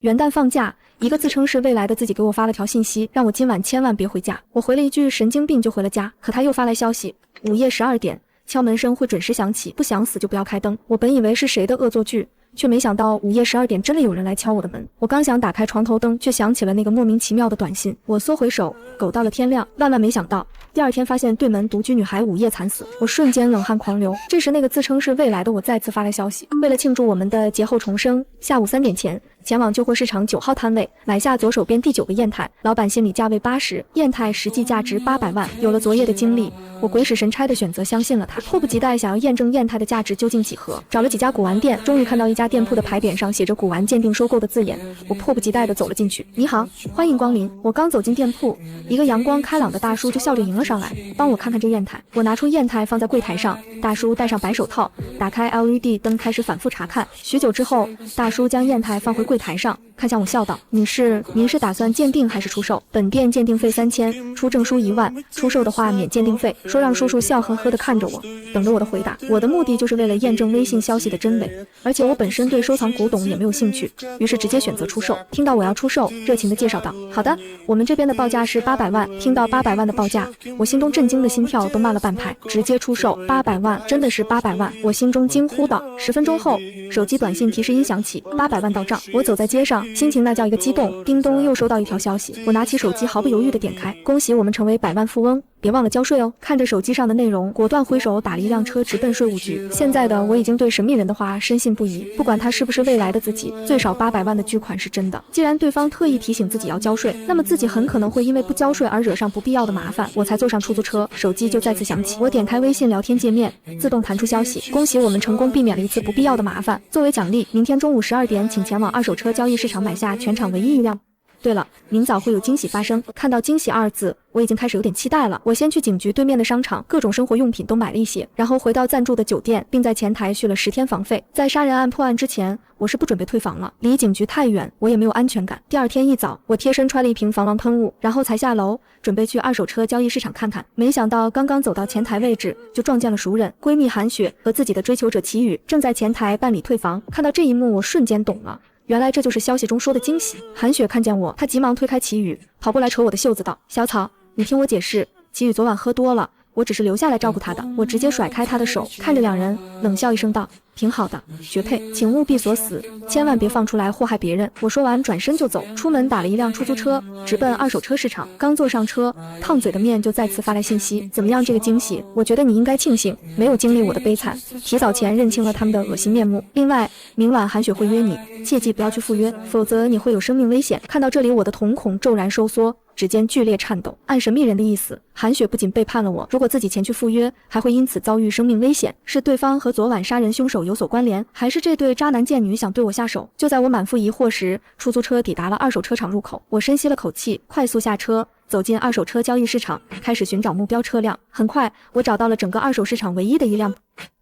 元旦放假，一个自称是未来的自己给我发了条信息，让我今晚千万别回家。我回了一句神经病就回了家，可他又发来消息，午夜12点，敲门声会准时响起，不想死就不要开灯。我本以为是谁的恶作剧，却没想到午夜12点真的有人来敲我的门。我刚想打开床头灯，却想起了那个莫名其妙的短信。我缩回手，苟到了天亮。万万没想到，第二天发现对门独居女孩午夜惨死，我瞬间冷汗狂流。这时那个自称是未来的我再次发来消息，为了庆祝我们的节后重生，下午3点前前往旧货市场9号摊位买下左手边第9个砚台，老板心理价位80，砚台实际价值800万。有了昨夜的经历，我鬼使神差的选择相信了他，迫不及待想要验证砚台的价值究竟几何。找了几家古玩店，终于看到一家店铺的牌匾上写着古玩鉴定收购的字眼，我迫不及待的走了进去。你好，欢迎光临。我刚走进店铺，一个阳光开朗的大叔就笑着迎了上来，帮我看看这砚台。我拿出砚台放在柜台上，大叔戴上白手套，打开 LED 灯开始反复查看。许久之后，大叔将砚台放回柜台上，看向我笑道：您是打算鉴定还是出售？本店鉴定费3000，出证书1万，出售的话免鉴定费。说让叔叔笑呵呵地看着我，等着我的回答。我的目的就是为了验证微信消息的真伪，而且我本身对收藏古董也没有兴趣，于是直接选择出售。听到我要出售，热情地介绍道：好的，我们这边的报价是800万。听到800万的报价，我心中震惊的心跳都慢了半拍。直接出售800万，真的是800万！我心中惊呼道。10分钟后，手机短信提示音响起，800万到账。我走在街上，心情那叫一个激动。叮咚，又收到一条消息。我拿起手机，毫不犹豫地点开，恭喜我们成为100万富翁，别忘了交税哦。看着手机上的内容，果断挥手打了一辆车直奔税务局。现在的我已经对神秘人的话深信不疑，不管他是不是未来的自己，最少800万的巨款是真的。既然对方特意提醒自己要交税，那么自己很可能会因为不交税而惹上不必要的麻烦。我才坐上出租车，手机就再次响起。我点开微信聊天界面，自动弹出消息：恭喜我们成功避免了一次不必要的麻烦，作为奖励，明天中午12点请前往二手车交易市场买下全场唯一一辆。对了，明早会有惊喜发生。看到惊喜2字，我已经开始有点期待了。我先去景局对面的商场，各种生活用品都买了一些，然后回到暂住的酒店，并在前台续了10天房费。在杀人案破案之前，我是不准备退房了，离景局太远，我也没有安全感。第二天一早，我贴身揣了一瓶防狼喷雾，然后才下楼，准备去二手车交易市场看看。没想到刚刚走到前台位置，就撞见了熟人，闺蜜韩雪和自己的追求者齐宇正在前台办理退房。看到这一幕，我瞬间懂了。原来这就是消息中说的惊喜。韩雪看见我，她急忙推开齐宇，跑过来扯我的袖子道：小草，你听我解释，齐宇昨晚喝多了，我只是留下来照顾他的。我直接甩开他的手，看着两人冷笑一声道：挺好的，绝配，请务必锁死，千万别放出来祸害别人。我说完转身就走，出门打了一辆出租车，直奔二手车市场。刚坐上车，烫嘴的面就再次发来信息：怎么样，这个惊喜？我觉得你应该庆幸没有经历我的悲惨，提早前认清了他们的恶心面目。另外，明晚韩雪会约你，切记不要去赴约，否则你会有生命危险。看到这里，我的瞳孔骤然收缩，指尖剧烈颤抖。按神秘人的意思，韩雪不仅背叛了我，如果自己前去赴约，还会因此遭遇生命危险。是对方和昨晚杀人凶手有所关联，还是这对渣男贱女想对我下手？就在我满腹疑惑时，出租车抵达了二手车场入口。我深吸了口气，快速下车，走进二手车交易市场，开始寻找目标车辆。很快，我找到了整个二手市场唯一的一辆。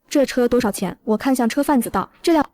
这车多少钱？我看向车贩子道：这辆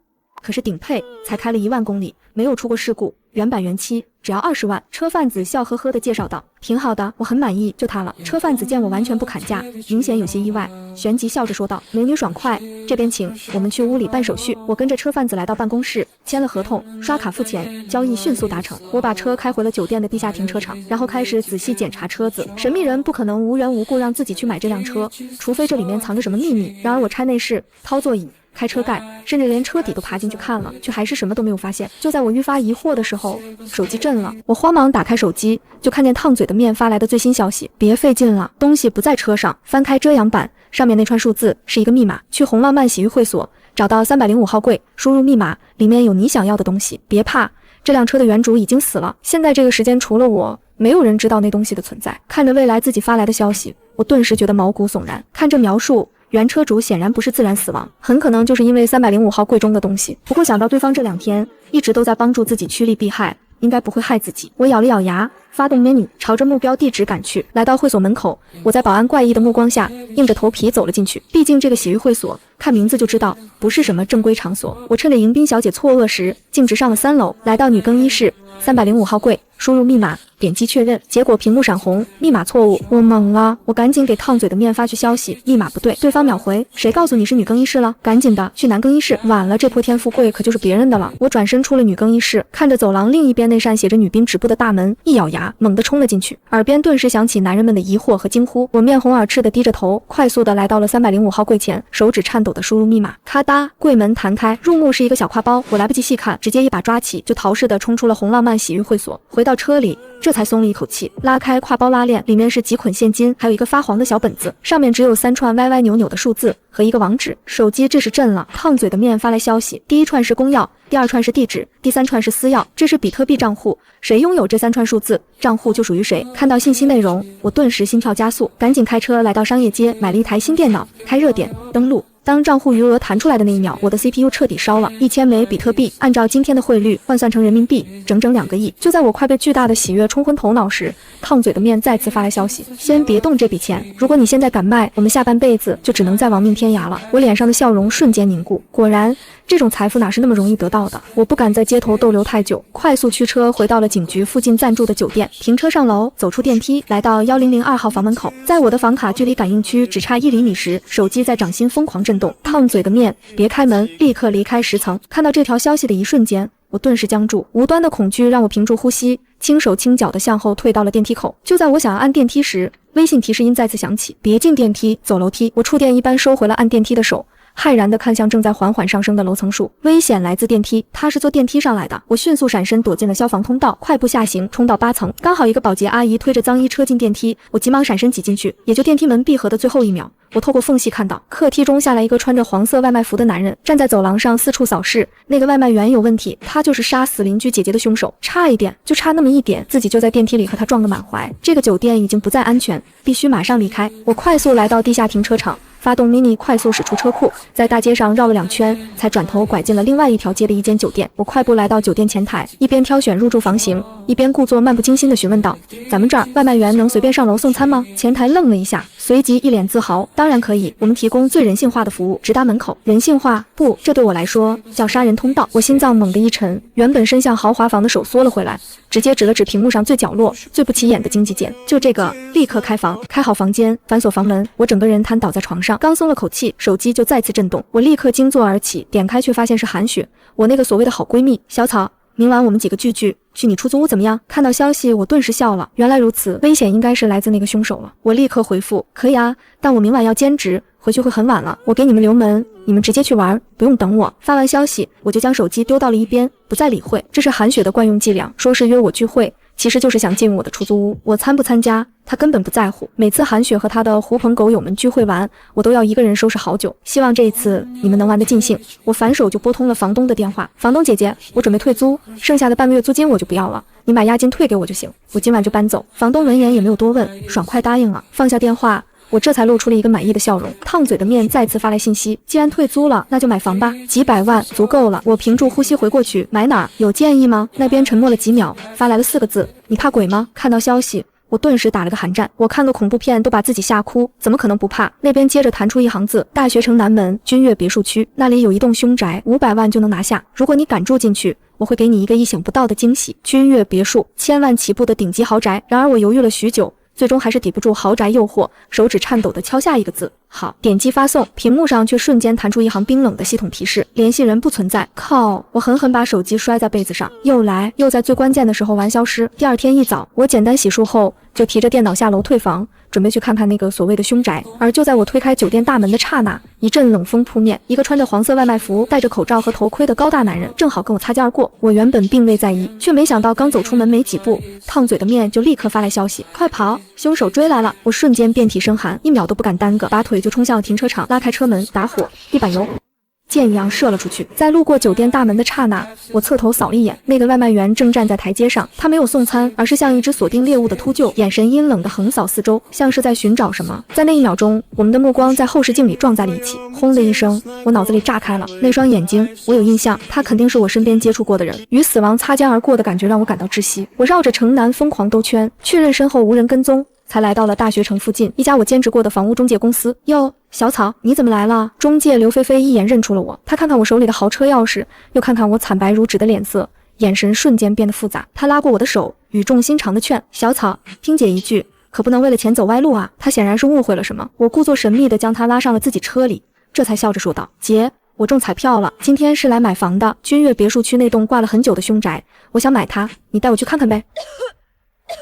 可是顶配，才开了1万公里，没有出过事故，原版原漆，只要20万。车贩子笑呵呵地介绍道：挺好的，我很满意，就它了。车贩子见我完全不砍价，明显有些意外，旋即笑着说道：美女爽快，这边请，我们去屋里办手续。我跟着车贩子来到办公室，签了合同，刷卡付钱，交易迅速达成。我把车开回了酒店的地下停车场，然后开始仔细检查车子。神秘人不可能无缘无故让自己去买这辆车，除非这里面藏着什么秘密。然而我拆内饰、掏座椅、开车盖，甚至连车底都爬进去看了，却还是什么都没有发现。就在我愈发疑惑的时候，手机震了。我慌忙打开手机，就看见烫嘴的面发来的最新消息：别费劲了，东西不在车上。翻开遮阳板，上面那串数字是一个密码，去红浪漫洗浴会所，找到305号柜，输入密码，里面有你想要的东西。别怕，这辆车的原主已经死了，现在这个时间除了我，没有人知道那东西的存在。看着未来自己发来的消息，我顿时觉得毛骨悚然。看这描述，原车主显然不是自然死亡，很可能就是因为305号柜中的东西。不过想到对方这2天一直都在帮助自己趋利避害，应该不会害自己。我咬了咬牙，发动menu朝着目标地址赶去。来到会所门口，我在保安怪异的目光下硬着头皮走了进去。毕竟这个洗浴会所看名字就知道不是什么正规场所。我趁着迎宾小姐错愕时径直上了3楼。来到女更衣室， 305号柜，输入密码，点击确认，结果屏幕闪红，密码错误。我懵了，我赶紧给烫嘴的面发去消息，密码不对。对方秒回，谁告诉你是女更衣室了？赶紧的去男更衣室，晚了这破天富柜可就是别人的了。我转身出了女更衣室，看着走廊另一边那扇写着女宾止步的大门，一咬牙，猛地冲了进去，耳边顿时响起男人们的疑惑和惊呼。我面红耳赤的低着头，快速的来到了305号柜前，手指颤抖的输入密码，咔嗒，柜门弹开，入目是一个小挎包，我来不及细看，直接一把抓起，就逃似的冲出了红浪漫洗浴会所。回到车里，这才松了一口气，拉开挎包拉链，里面是几捆现金，还有一个发黄的小本子，上面只有3串歪歪扭扭的数字和一个网址。手机这时震了，烫嘴的面发来消息，第一串是公钥，第二串是地址，第3串是私钥，这是比特币账户，谁拥有这3串数字，账户就属于谁。看到信息内容，我顿时心跳加速，赶紧开车来到商业街，买了一台新电脑，开热点，登录。当账户余额弹出来的那一秒，我的 CPU 彻底烧了。1000枚比特币，按照今天的汇率换算成人民币，整整2个亿。就在我快被巨大的喜悦冲昏头脑时，烫嘴的面再次发来消息：先别动这笔钱，如果你现在敢卖，我们下半辈子就只能再亡命天涯了。我脸上的笑容瞬间凝固，果然，这种财富哪是那么容易得到的？我不敢在街头逗留太久，快速驱车回到了警局附近暂住的酒店，停车上楼，走出电梯，来到1002号房门口。在我的房卡距离感应区只差1厘米时，手机在掌心疯狂震动。烫嘴的面，别开门，立刻离开10层。看到这条消息的一瞬间，我顿时僵住，无端的恐惧让我屏住呼吸，轻手轻脚的向后退到了电梯口。就在我想要按电梯时，微信提示音再次响起，别进电梯，走楼梯。我触电一般收回了按电梯的手，骇然地看向正在缓缓上升的楼层数，危险来自电梯，他是坐电梯上来的。我迅速闪身躲进了消防通道，快步下行，冲到8层，刚好一个保洁阿姨推着脏衣车进电梯，我急忙闪身挤进去，也就电梯门闭合的最后1秒，我透过缝隙看到客梯中下来一个穿着黄色外卖服的男人，站在走廊上四处扫视。那个外卖员有问题，他就是杀死邻居姐姐的凶手，差一点，就差那么一点，自己就在电梯里和他撞个满怀。这个酒店已经不再安全，必须马上离开。我快速来到地下停车场，发动 mini 快速驶出车库，在大街上绕了2圈，才转头拐进了另外一条街的一间酒店。我快步来到酒店前台，一边挑选入住房型，一边故作漫不经心地询问道：“咱们这儿外卖员能随便上楼送餐吗？”前台愣了一下，随即一脸自豪：“当然可以，我们提供最人性化的服务，直达门口。”人性化？不，这对我来说叫杀人通道。我心脏猛地一沉，原本伸向豪华房的手缩了回来，直接指了指屏幕上最角落、最不起眼的经济间，就这个，立刻开房。开好房间，反锁房门，我整个人瘫倒在床上，刚松了口气，手机就再次震动。我立刻惊坐而起，点开却发现是韩雪，我那个所谓的好闺蜜小草。明晚我们几个聚聚，去你出租屋怎么样？看到消息我顿时笑了，原来如此，危险应该是来自那个凶手了。我立刻回复：可以啊，但我明晚要兼职，回去会很晚了，我给你们留门，你们直接去玩，不用等我。发完消息，我就将手机丢到了一边，不再理会。这是韩雪的惯用伎俩，说是约我聚会，其实就是想进我的出租屋，我参不参加他根本不在乎。每次韩雪和他的狐朋狗友们聚会完，我都要一个人收拾好久，希望这一次你们能玩得尽兴。我反手就拨通了房东的电话：房东姐姐，我准备退租，剩下的半个月租金我就不要了，你把押金退给我就行，我今晚就搬走。房东闻言也没有多问，爽快答应了。放下电话，我这才露出了一个满意的笑容。烫嘴的面再次发来信息：既然退租了，那就买房吧，几百万足够了。我屏住呼吸回过去：买哪儿？有建议吗？那边沉默了几秒，发来了4个字：你怕鬼吗？看到消息，我顿时打了个寒战，我看个恐怖片都把自己吓哭，怎么可能不怕？那边接着弹出一行字：大学城南门君悦别墅区，那里有一栋凶宅，500万就能拿下，如果你敢住进去，我会给你一个意想不到的惊喜。君悦别墅，1000万起步的顶级豪宅。然而我犹豫了许久，最终还是抵不住豪宅诱惑，手指颤抖地敲下一个字：好。点击发送，屏幕上却瞬间弹出一行冰冷的系统提示：联系人不存在。靠！我狠狠把手机摔在被子上，又在最关键的时候玩消失。第二天一早，我简单洗漱后，就提着电脑下楼退房，准备去看看那个所谓的凶宅。而就在我推开酒店大门的刹那，一阵冷风扑面，一个穿着黄色外卖服、戴着口罩和头盔的高大男人正好跟我擦肩而过。我原本并未在意，却没想到刚走出门没几步，烫嘴的面就立刻发来消息：快跑，凶手追来了！我瞬间遍体生寒，1秒都不敢耽搁，拔腿就冲向了停车场，拉开车门，打火，地板油箭一样射了出去。在路过酒店大门的刹那，我侧头扫了一眼，那个外卖员正站在台阶上，他没有送餐，而是像一只锁定猎物的秃鹫，眼神阴冷地横扫四周，像是在寻找什么。在那1秒钟，我们的目光在后视镜里撞在了一起，轰的一声，我脑子里炸开了。那双眼睛，我有印象，他肯定是我身边接触过的人。与死亡擦肩而过的感觉让我感到窒息。我绕着城南疯狂兜圈，确认身后无人跟踪，才来到了大学城附近一家我兼职过的房屋中介公司。哟，小草，你怎么来了？中介刘菲菲一眼认出了我，她看看我手里的豪车钥匙，又看看我惨白如纸的脸色，眼神瞬间变得复杂。他拉过我的手，语重心长地劝：“小草，听姐一句，可不能为了钱走歪路啊。”他显然是误会了什么，我故作神秘地将他拉上了自己车里，这才笑着说道：“姐，我中彩票了，今天是来买房的。君悦别墅区那栋挂了很久的凶宅，我想买它，你带我去看看呗。”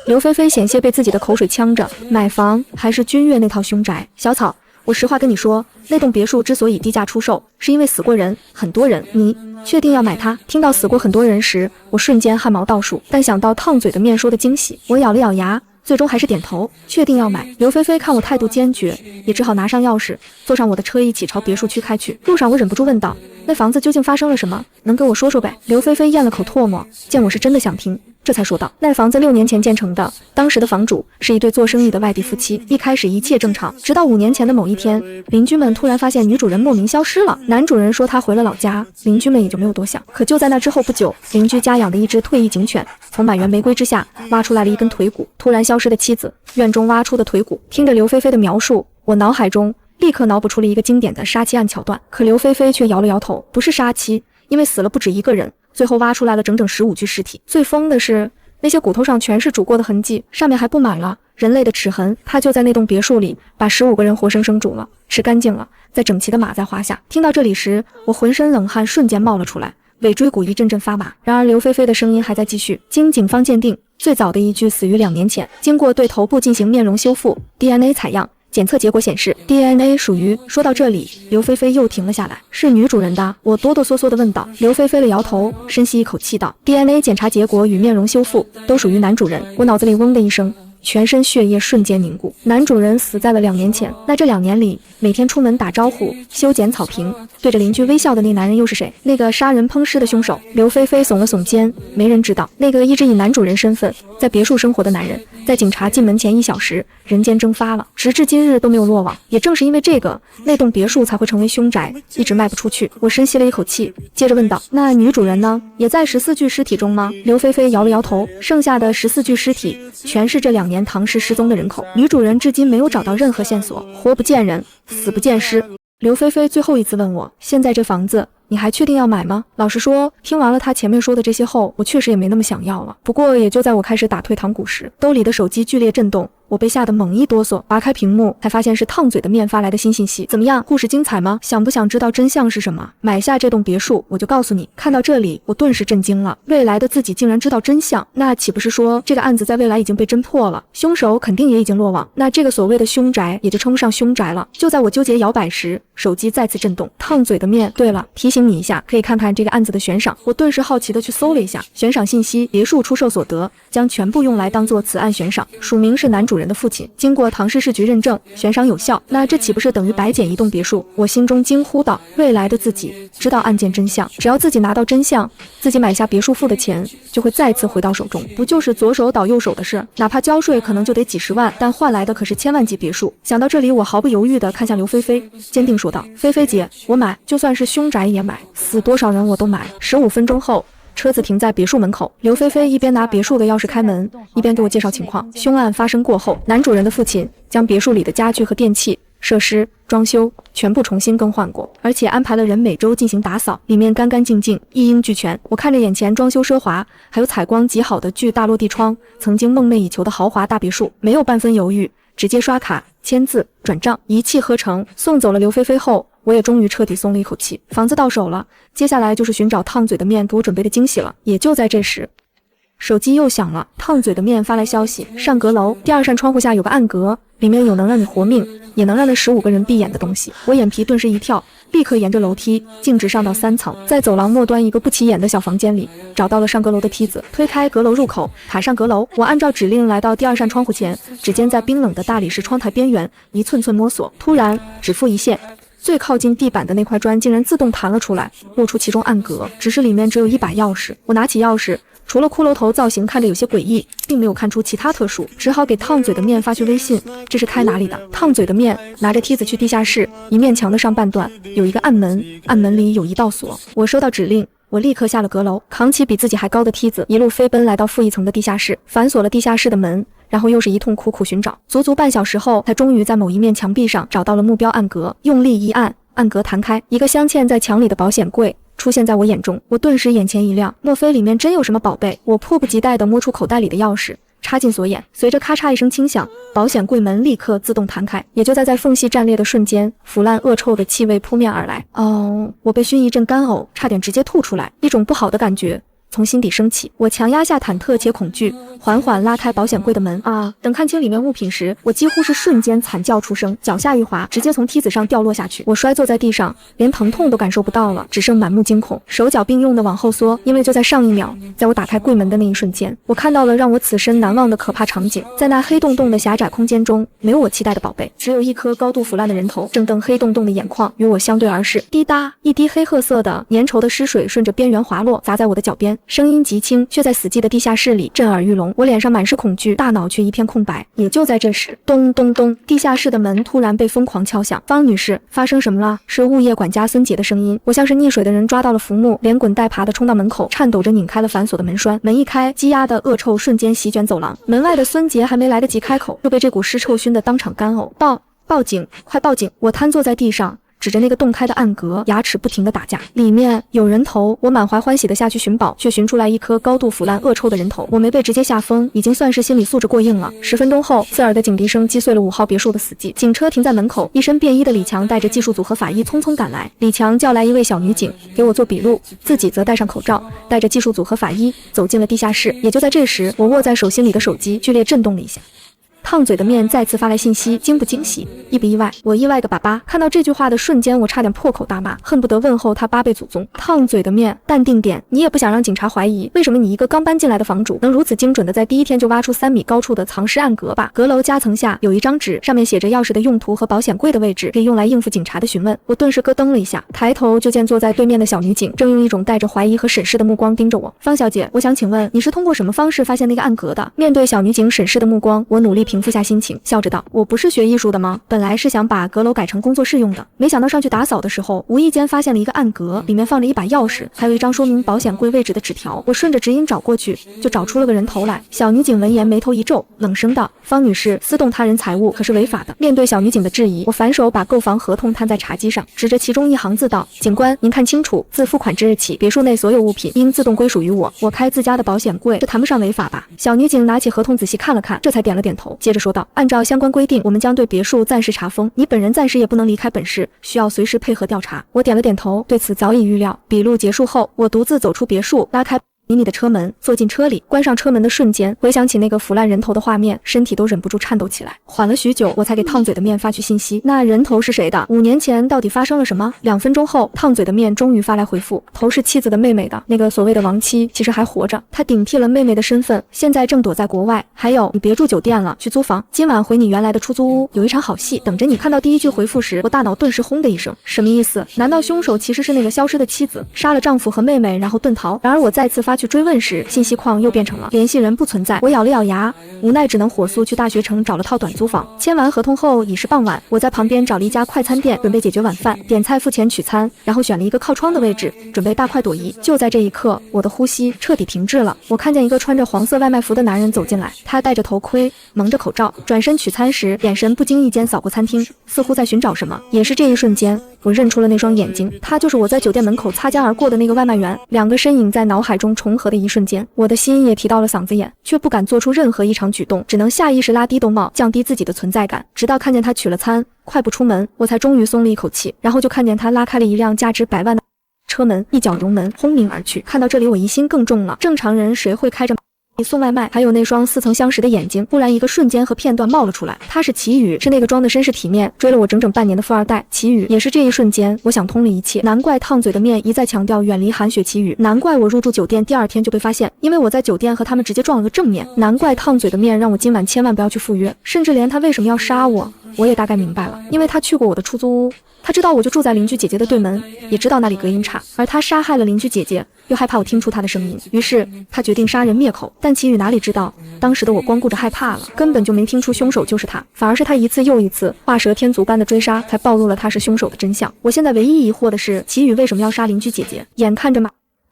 刘菲菲险些被自己的口水呛着，买房还是君悦那套凶宅？小草，我实话跟你说，那栋别墅之所以低价出售，是因为死过人，很多人。你确定要买它？听到死过很多人时，我瞬间汗毛倒竖，但想到烫嘴的面说的惊喜，我咬了咬牙，最终还是点头，确定要买。刘菲菲看我态度坚决，也只好拿上钥匙，坐上我的车一起朝别墅区开去。路上我忍不住问道：“那房子究竟发生了什么？能跟我说说呗？”刘菲菲咽了口唾沫，见我是真的想听，这才说道：“那房子6年前建成的，当时的房主是一对做生意的外地夫妻。一开始一切正常，直到5年前的某一天，邻居们突然发现女主人莫名消失了。男主人说他回了老家，邻居们也就没有多想。可就在那之后不久，邻居家养的一只退役警犬从满园玫瑰之下挖出来了一根腿骨。突然消失的妻子院中挖出的腿骨。听着刘菲菲的描述，我脑海中立刻脑补出了一个经典的杀妻案桥段。可刘菲菲却摇了摇头，不是杀妻，因为死了不止一个人。”最后挖出来了整整15具尸体，最疯的是那些骨头上全是煮过的痕迹，上面还布满了人类的齿痕。他就在那栋别墅里把15个人活生生煮了，吃干净了，再整齐的码在花下。听到这里时，我浑身冷汗瞬间冒了出来，尾椎骨一阵阵发麻。然而刘菲菲的声音还在继续，经警方鉴定，最早的一具死于2年前，经过对头部进行面容修复 DNA 采样，检测结果显示 DNA 属于……说到这里，刘菲菲又停了下来。是女主人的？我哆哆嗦嗦地问道。刘菲菲了摇头，深吸一口气道： DNA 检查结果与面容修复都属于男主人。我脑子里嗡的一声，全身血液瞬间凝固。男主人死在了2年前，那这2年里，每天出门打招呼、修剪草坪、对着邻居微笑的那男人又是谁？那个杀人烹尸的凶手？刘菲菲耸了耸肩，没人知道。那个一直以男主人身份在别墅生活的男人，在警察进门前1小时，人间蒸发了，直至今日都没有落网。也正是因为这个，那栋别墅才会成为凶宅，一直卖不出去。我深吸了一口气，接着问道：那女主人呢？也在14具尸体中吗？刘菲菲摇了摇头，剩下的14具尸体全是这2年唐氏失踪的人口，女主人至今没有找到任何线索，活不见人，死不见尸。刘菲菲最后一次问我：现在这房子你还确定要买吗？老实说，听完了他前面说的这些后，我确实也没那么想要了。不过也就在我开始打退堂鼓时，兜里的手机剧烈震动，我被吓得猛一哆嗦，拔开屏幕才发现是烫嘴的面发来的新信息。怎么样，故事精彩吗？想不想知道真相是什么？买下这栋别墅，我就告诉你。看到这里，我顿时震惊了，未来的自己竟然知道真相，那岂不是说这个案子在未来已经被侦破了，凶手肯定也已经落网，那这个所谓的凶宅也就称不上凶宅了。就在我纠结摇摆时，手机再次震动，烫嘴的面，对了，提醒你一下，可以看看这个案子的悬赏。我顿时好奇的去搜了一下，悬赏信息：别墅出售所得将全部用来当做此案悬赏，署名是男主人的父亲，经过唐氏市局认证，悬赏有效。那这岂不是等于白捡一栋别墅？我心中惊呼道：未来的自己知道案件真相，只要自己拿到真相，自己买下别墅付的钱就会再次回到手中，不就是左手倒右手的事？哪怕交税可能就得几十万，但换来的可是千万级别墅。想到这里，我毫不犹豫地看向刘菲菲，坚定说道：菲菲姐，我买，就算是凶宅也买，死多少人我都买。15分钟后，车子停在别墅门口，刘菲菲一边拿别墅的钥匙开门，一边给我介绍情况。凶案发生过后，男主人的父亲将别墅里的家具和电器设施、装修全部重新更换过，而且安排了人每周进行打扫，里面干干净净，一应俱全。我看着眼前装修奢华，还有采光极好的巨大落地窗，曾经梦寐以求的豪华大别墅，没有半分犹豫，直接刷卡、签字、转账，一气呵成。送走了刘菲菲后，我也终于彻底松了一口气，房子到手了，接下来就是寻找烫嘴的面给我准备的惊喜了。也就在这时，手机又响了，烫嘴的面发来消息：上阁楼，第2扇窗户下有个暗格，里面有能让你活命，也能让那15个人闭眼的东西。我眼皮顿时一跳，立刻沿着楼梯径直上到3层，在走廊末端一个不起眼的小房间里，找到了上阁楼的梯子，推开阁楼入口，爬上阁楼。我按照指令来到第2扇窗户前，指尖在冰冷的大理石窗台边缘一寸寸摸索，突然指腹一现，最靠近地板的那块砖竟然自动弹了出来，露出其中暗格，只是里面只有一把钥匙。我拿起钥匙，除了骷髅头造型看着有些诡异，并没有看出其他特殊，只好给烫嘴的面发去微信：这是开哪里的？烫嘴的面拿着梯子去地下室，一面墙的上半段有一个暗门，暗门里有一道锁。我收到指令，我立刻下了阁楼，扛起比自己还高的梯子，一路飞奔来到负1层的地下室，反锁了地下室的门，然后又是一通苦苦寻找，足足半小时后，才终于在某一面墙壁上找到了目标暗格，用力一按，暗格弹开，一个镶嵌在墙里的保险柜出现在我眼中，我顿时眼前一亮，莫非里面真有什么宝贝？我迫不及待地摸出口袋里的钥匙，插进锁眼，随着咔嚓一声轻响，保险柜门立刻自动弹开。也就在缝隙战裂的瞬间，腐烂恶臭的气味扑面而来。我被熏一阵干呕，差点直接吐出来，一种不好的感觉从心底升起，我强压下忐忑且恐惧，缓缓拉开保险柜的门。等看清里面物品时，我几乎是瞬间惨叫出声，脚下一滑，直接从梯子上掉落下去。我摔坐在地上，连疼痛都感受不到了，只剩满目惊恐，手脚并用的往后缩。因为就在上一秒，在我打开柜门的那一瞬间，我看到了让我此生难忘的可怕场景。在那黑洞洞的狭窄空间中，没有我期待的宝贝，只有一颗高度腐烂的人头，正瞪黑洞洞的眼眶与我相对而视。滴答，一滴黑褐色的粘稠的湿水顺着边缘滑落，砸在我的脚边。声音极轻，却在死寂的地下室里震耳欲聋。我脸上满是恐惧，大脑却一片空白。也就在这时，咚咚咚，地下室的门突然被疯狂敲响。方女士，发生什么了？是物业管家孙杰的声音。我像是溺水的人抓到了浮木，连滚带爬地冲到门口，颤抖着拧开了反锁的门栓。门一开，积压的恶臭瞬间席卷走廊。门外的孙杰还没来得及开口，就被这股尸臭熏得当场干呕。报警！快报警！我瘫坐在地上，指着那个洞开的暗格，牙齿不停地打架，里面有人头。我满怀欢喜地下去寻宝，却寻出来一颗高度腐烂恶臭的人头。我没被直接吓疯，已经算是心理素质过硬了。10分钟后，刺耳的警笛声击碎了5号别墅的死寂。警车停在门口，一身便衣的李强带着技术组和法医匆匆赶来。李强叫来一位小女警给我做笔录，自己则戴上口罩，带着技术组和法医走进了地下室。也就在这时，我握在手心里的手机剧烈震动了一下。烫嘴的面再次发来信息，惊不惊喜，意不意外？我意外个粑粑。看到这句话的瞬间，我差点破口大骂，恨不得问候他8辈祖宗。烫嘴的面，淡定点，你也不想让警察怀疑，为什么你一个刚搬进来的房主能如此精准的在第一天就挖出3米高处的藏尸暗格吧？阁楼夹层下有一张纸，上面写着钥匙的用途和保险柜的位置，可以用来应付警察的询问。我顿时咯噔了一下，抬头就见坐在对面的小女警正用一种带着怀疑和审视的目光盯着我。方小姐，我想请问你是通过什么方式发现那个暗格的？面对小女警审视的目光，我努力平复下心情，笑着道：“我不是学艺术的吗？本来是想把阁楼改成工作室用的，没想到上去打扫的时候，无意间发现了一个暗格，里面放着一把钥匙，还有一张说明保险柜位置的纸条。我顺着指引找过去，就找出了个人头来。”小女警闻言眉头一皱，冷声道：“方女士，私动他人财物可是违法的。”面对小女警的质疑，我反手把购房合同摊在茶几上，指着其中一行字道：“警官，您看清楚，自付款之日起，别墅内所有物品应自动归属于我。我开自家的保险柜，这谈不上违法吧？”小女警拿起合同仔细看了看，这才点了点头，接着说道：“按照相关规定，我们将对别墅暂时查封，你本人暂时也不能离开本市，需要随时配合调查。”我点了点头，对此早已预料。笔录结束后，我独自走出别墅，拉开迷你的车门，坐进车里，关上车门的瞬间，回想起那个腐烂人头的画面，身体都忍不住颤抖起来。缓了许久，我才给烫嘴的面发去信息：“那人头是谁的？5年前到底发生了什么？”2分钟后，烫嘴的面终于发来回复：“头是妻子的妹妹的，那个所谓的亡妻其实还活着，她顶替了妹妹的身份，现在正躲在国外。还有，你别住酒店了，去租房，今晚回你原来的出租屋，有一场好戏等着你。”看到第一句回复时，我大脑顿时轰的一声，什么意思？难道凶手其实是那个消失的妻子，杀了丈夫和妹妹，然后遁逃？然而我再次发去追问时，信息框又变成了联系人不存在。我咬了咬牙，无奈只能火速去大学城找了套短租房。签完合同后已是傍晚，我在旁边找了一家快餐店，准备解决晚饭，点菜付钱取餐，然后选了一个靠窗的位置，准备大快朵颐。就在这一刻，我的呼吸彻底停滞了。我看见一个穿着黄色外卖服的男人走进来，他戴着头盔，蒙着口罩，转身取餐时，眼神不经意间扫过餐厅，似乎在寻找什么。也是这一瞬间，我认出了那双眼睛，他就是我在酒店门口擦肩而过的那个外卖员。2个身影在脑海中重合的一瞬间，我的心也提到了嗓子眼，却不敢做出任何异常举动，只能下意识拉低兜帽，降低自己的存在感。直到看见他取了餐，快步出门，我才终于松了一口气。然后就看见他拉开了一辆价值100万的车门，一脚油门轰鸣而去。看到这里，我疑心更重了，正常人谁会开着送外卖？还有那双似曾相识的眼睛，忽然一个瞬间和片段冒了出来，他是齐宇，是那个装的绅士体面，追了我整整半年的富二代。齐宇也是这一瞬间，我想通了一切，难怪烫嘴的面一再强调远离韩雪齐宇，难怪我入住酒店第2天就被发现，因为我在酒店和他们直接撞了个正面，难怪烫嘴的面让我今晚千万不要去赴约，甚至连他为什么要杀我也大概明白了，因为他去过我的出租屋，他知道我就住在邻居姐姐的对门，也知道那里隔音差，而他杀害了邻居姐姐，又害怕我听出他的声音，于是他决定杀人灭口。但齐宇哪里知道，当时的我光顾着害怕了，根本就没听出凶手就是他，反而是他一次又一次画蛇添足般的追杀，才暴露了他是凶手的真相。我现在唯一疑惑的是，齐宇为什么要杀邻居姐姐？眼看着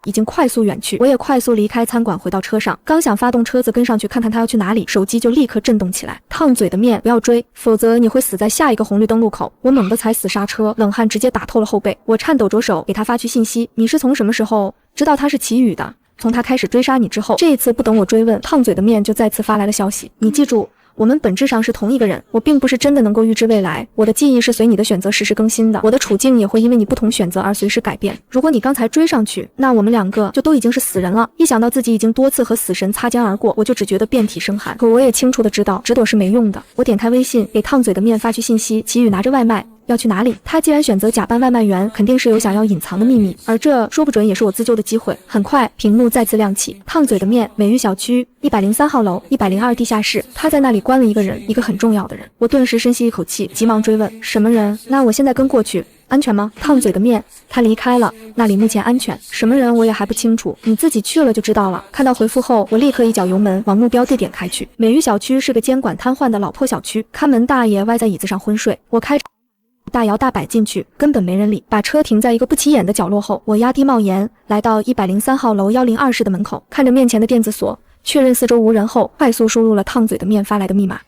已经快速远去。我也快速离开餐馆，回到车上，刚想发动车子跟上去看看他要去哪里，手机就立刻震动起来。烫嘴的面，不要追，否则你会死在下一个红绿灯路口。我猛地踩死刹车，冷汗直接打透了后背。我颤抖着手给他发去信息：你是从什么时候知道他是齐宇的？从他开始追杀你之后。这一次不等我追问，烫嘴的面就再次发来了消息：你记住，我们本质上是同一个人，我并不是真的能够预知未来，我的记忆是随你的选择实时更新的，我的处境也会因为你不同选择而随时改变。如果你刚才追上去，那我们两个就都已经是死人了。一想到自己已经多次和死神擦肩而过，我就只觉得遍体生寒。可我也清楚的知道，直躲是没用的。我点开微信，给烫嘴的面发去信息：齐宇拿着外卖要去哪里？他既然选择假扮外卖员，肯定是有想要隐藏的秘密，而这说不准也是我自救的机会。很快，屏幕再次亮起，烫嘴的面，美玉小区103号楼102地下室，他在那里关了一个人，一个很重要的人。我顿时深吸一口气，急忙追问：什么人？那我现在跟过去安全吗？烫嘴的面，他离开了，那里目前安全。什么人我也还不清楚，你自己去了就知道了。看到回复后，我立刻一脚油门往目标地点开去。美玉小区是个监管瘫痪的老破小区，看门大爷歪在椅子上昏睡，我开大摇大摆进去，根本没人理。把车停在一个不起眼的角落后，我压低帽檐，来到103号楼102室的门口，看着面前的电子锁，确认四周无人后，快速输入了烫嘴的面发来的密码。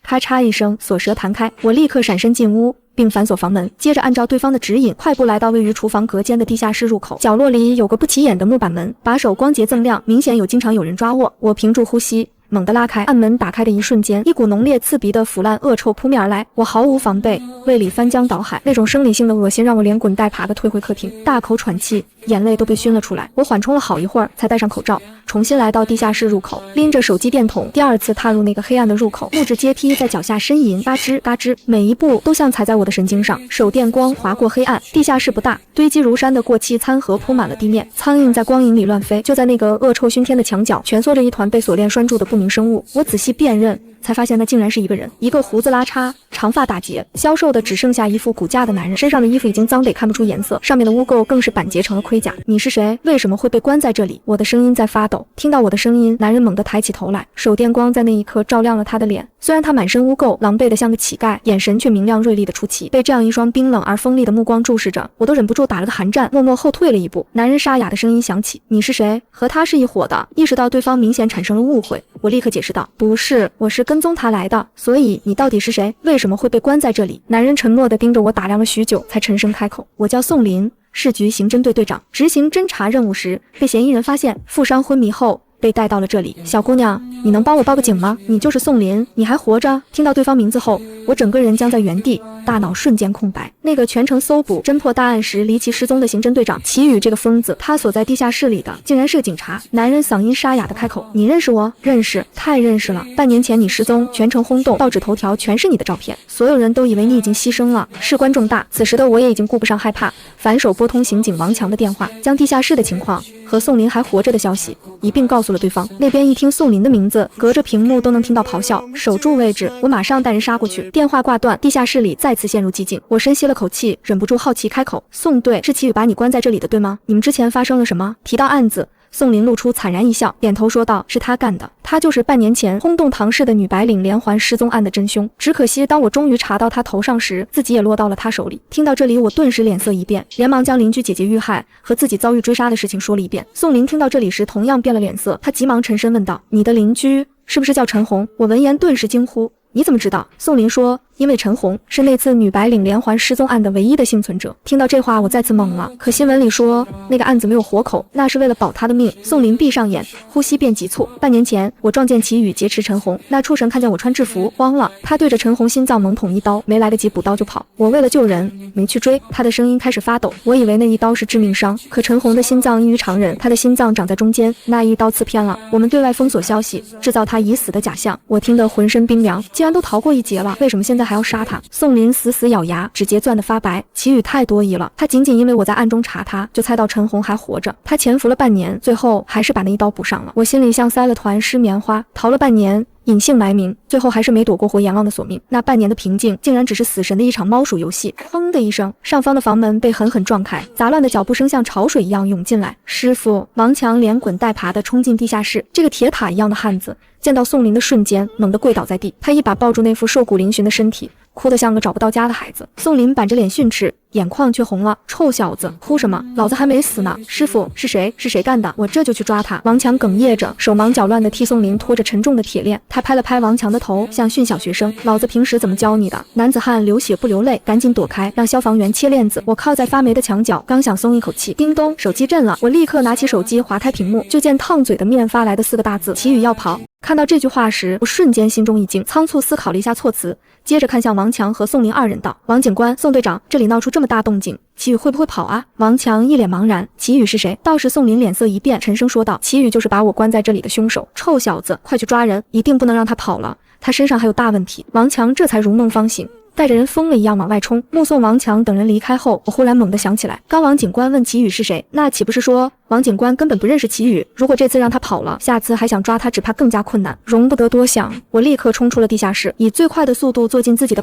咔嚓一声，锁舌弹开，我立刻闪身进屋，并反锁房门，接着按照对方的指引，快步来到位于厨房隔间的地下室入口。角落里有个不起眼的木板门，把手光洁锃亮，明显经常有人抓握。我屏住呼吸，猛地拉开，按门打开的一瞬间，一股浓烈刺鼻的腐烂恶臭扑面而来，我毫无防备，胃里翻江倒海，那种生理性的恶心让我连滚带爬的退回客厅，大口喘气，眼泪都被熏了出来。我缓冲了好一会儿，才戴上口罩，重新来到地下室入口，拎着手机电筒，第二次踏入那个黑暗的入口。木质阶梯在脚下呻吟，嘎吱嘎吱，每一步都像踩在我的神经上。手电光划过黑暗，地下室不大，堆积如山的过期餐盒铺满了地面，苍蝇在光影里乱飞。就在那个恶臭熏天的墙角，蜷缩着一团被锁链拴住的不明生物。我仔细辨认，才发现那竟然是一个人，一个胡子拉碴、长发打结、消瘦的只剩下一副骨架的男人，身上的衣服已经脏得看不出颜色，上面的污垢更是板结成了盔甲。你是谁？为什么会被关在这里？我的声音在发抖。听到我的声音，男人猛地抬起头来，手电光在那一刻照亮了他的脸。虽然他满身污垢，狼狈得像个乞丐，眼神却明亮锐利的出奇。被这样一双冰冷而锋利的目光注视着，我都忍不住打了个寒战，默默后退了一步。男人沙哑的声音响起：你是谁？和他是一伙的。意识到对方明显产生了误会，我立刻解释道：不是，我是跟踪他来的。所以你到底是谁？为什么会被关在这里？男人沉默地盯着我打量了许久，才沉声开口：我叫宋林，市局刑侦队队长，执行侦查任务时被嫌疑人发现，负伤昏迷后被带到了这里。小姑娘，你能帮我报个警吗？你就是宋林，你还活着？听到对方名字后，我整个人僵在原地，大脑瞬间空白。那个全程搜捕侦破大案时离奇失踪的刑侦队长齐宇这个疯子，他所在地下室里的竟然是个警察。男人嗓音沙哑的开口：你认识我？认识，太认识了。半年前你失踪，全城轰动，报纸头条全是你的照片，所有人都以为你已经牺牲了，事关重大。此时的我也已经顾不上害怕，反手拨通刑警王强的电话，将地下室的情况和宋林还活着的消息一并告诉了对方。那边一听宋林的名字，隔着屏幕都能听到咆哮。守住位置，我马上带人杀过去。电话挂断，地下室里再次陷入寂静。我深吸了口气，忍不住好奇开口：宋队，是齐宇把你关在这里的对吗？你们之前发生了什么？提到案子，宋林露出惨然一笑，点头说道：是他干的，他就是半年前轰动唐市的女白领连环失踪案的真凶。只可惜当我终于查到他头上时，自己也落到了他手里。听到这里，我顿时脸色一变，连忙将邻居姐姐遇害和自己遭遇追杀的事情说了一遍。宋林听到这里时同样变了脸色，他急忙沉声问道：你的邻居是不是叫陈红？我闻言顿时惊呼：你怎么知道？宋林说：因为陈红是那次女白领连环失踪案的唯一的幸存者。听到这话，我再次懵了。可新闻里说那个案子没有活口，那是为了保她的命。宋林闭上眼，呼吸变急促。半年前我撞见齐宇劫持陈红，那畜生看见我穿制服慌了，他对着陈红心脏猛捅一刀，没来得及补刀就跑。我为了救人没去追。他的声音开始发抖，我以为那一刀是致命伤，可陈红的心脏异于常人，他的心脏长在中间，那一刀刺偏了。我们对外封锁消息，制造他已死的假象。我听得浑身冰凉，既然都逃过一劫了，为什么现在还要杀他？宋林死死咬牙，指节攥得发白。齐宇太多疑了，他仅仅因为我在暗中查他，就猜到陈红还活着。他潜伏了半年，最后还是把那一刀补上了。我心里像塞了团湿棉花，逃了半年，隐姓埋名，最后还是没躲过活阎王的索命。那半年的平静，竟然只是死神的一场猫鼠游戏。砰的一声，上方的房门被狠狠撞开，杂乱的脚步声像潮水一样涌进来。师傅！王强连滚带爬地冲进地下室。这个铁塔一样的汉子见到宋林的瞬间，猛地跪倒在地。他一把抱住那副瘦骨嶙峋的身体，哭得像个找不到家的孩子。宋林板着脸训斥，眼眶却红了。臭小子，哭什么？老子还没死呢！师傅，是谁？是谁干的？我这就去抓他！王强哽咽着，手忙脚乱地替宋林拖着沉重的铁链。他拍了拍王强的头，像训小学生：老子平时怎么教你的？男子汉流血不流泪，赶紧躲开，让消防员切链子。我靠在发霉的墙角，刚想松一口气，叮咚，手机震了。我立刻拿起手机划开屏幕，就见烫嘴的面发来的4个大字：祁宇要跑。看到这句话时，我瞬间心中一惊，仓促思考了一下措辞，接着看向王强和宋林2人道：王警官，宋队长，这里闹出这么大动静，祁宇会不会跑啊？王强一脸茫然，祁宇是谁？倒是宋林脸色一变，沉声说道：祁宇就是把我关在这里的凶手，臭小子，快去抓人，一定不能让他跑了，他身上还有大问题。王强这才如梦方醒，带着人疯了一样往外冲。目送王强等人离开后，我忽然猛地想起来，刚王警官问祁宇是谁，那岂不是说王警官根本不认识祁宇？如果这次让他跑了，下次还想抓他只怕更加困难。容不得多想，我立刻冲出了地下室，以最快的速度坐进自己的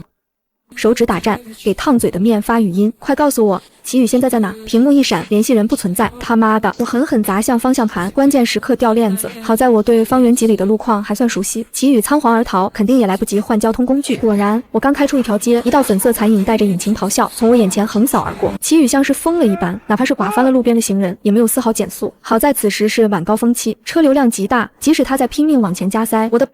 手指打颤，给烫嘴的面发语音：快告诉我祁宇现在在哪？屏幕一闪，联系人不存在。他妈的！我狠狠砸向方向盘，关键时刻掉链子。好在我对方圆几里的路况还算熟悉。祁宇仓皇而逃，肯定也来不及换交通工具。果然，我刚开出一条街，一道粉色残影带着引擎咆哮从我眼前横扫而过。祁宇像是疯了一般，哪怕是刮翻了路边的行人，也没有丝毫减速。好在此时是晚高峰期，车流量极大，即使他在拼命往前加塞，我的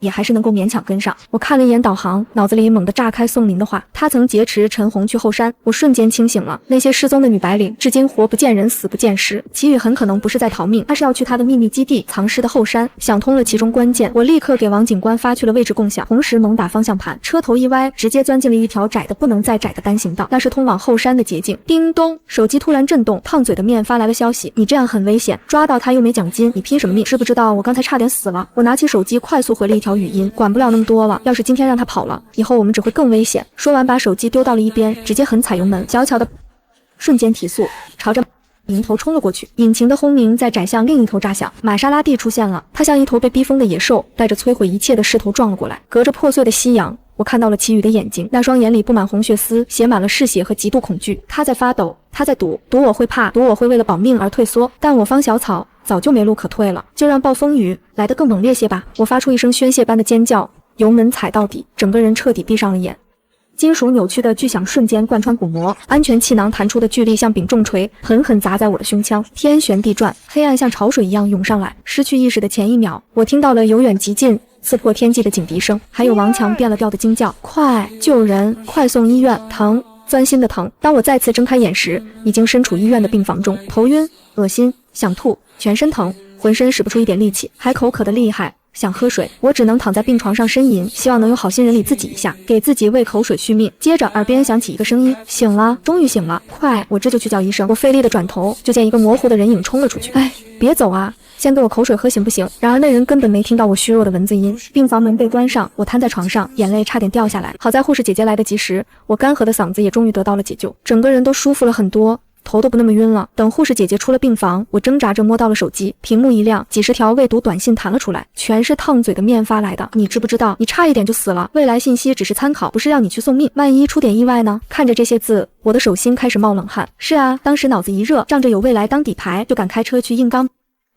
也还是能够勉强跟上。我看了一眼导航，脑子里猛地炸开宋林的话，他曾劫持陈红去后山。我瞬间清醒了，那些失踪的女白领至今活不见人死不见尸，祁宇很可能不是在逃命，他是要去他的秘密基地藏尸的后山。想通了其中关键，我立刻给王警官发去了位置共享，同时猛打方向盘，车头一歪，直接钻进了一条窄的不能再窄的单行道，那是通往后山的捷径。叮咚，手机突然震动，烫嘴的面发来了消息：你这样很危险，抓到他又没奖金，你拼什么命？知不知道我刚才差点死了？我拿起手机快速回了一条语音：管不了那么多了，要是今天让他跑了，以后我们只会更危险。说完把手机丢到了一边，直接狠踩油门，小巧的瞬间提速，朝着迎头冲了过去。引擎的轰鸣在窄巷另一头炸响，玛莎拉蒂出现了，它像一头被逼疯的野兽，带着摧毁一切的势头撞了过来。隔着破碎的夕阳，我看到了祁宇的眼睛，那双眼里布满红血丝，写满了嗜血和极度恐惧。他在发抖，他在赌我会怕，赌我会为了保命而退缩。但我方小草早就没路可退了，就让暴风雨来得更猛烈些吧。我发出一声宣泄般的尖叫，油门踩到底，整个人彻底闭上了眼。金属扭曲的巨响瞬间贯穿鼓膜，安全气囊弹出的巨力像柄重锤，狠狠砸在我的胸腔。天旋地转，黑暗像潮水一样涌上来。失去意识的前一秒，我听到了由远及近刺破天际的警笛声，还有王强变了调的惊叫：快救人，快送医院，疼，钻心的疼。当我再次睁开眼时，已经身处医院的病房中，头晕、恶心、想吐，全身疼，浑身使不出一点力气，还口渴的厉害，想喝水。我只能躺在病床上呻吟，希望能有好心人理自己一下，给自己喂口水续命。接着耳边响起一个声音：醒了，终于醒了，快！我这就去叫医生。我费力的转头，就见一个模糊的人影冲了出去。哎，别走啊，先给我口水喝行不行？然而那人根本没听到我虚弱的文字音。病房门被关上，我瘫在床上，眼泪差点掉下来。好在护士姐姐来得及时，我干涸的嗓子也终于得到了解救，整个人都舒服了很多，头都不那么晕了。等护士姐姐出了病房，我挣扎着摸到了手机，屏幕一亮，几十条未读短信弹了出来，全是烫嘴的面发来的。你知不知道，你差一点就死了，未来信息只是参考，不是让你去送命，万一出点意外呢？看着这些字，我的手心开始冒冷汗。是啊，当时脑子一热，仗着有未来当底牌，就敢开车去硬刚。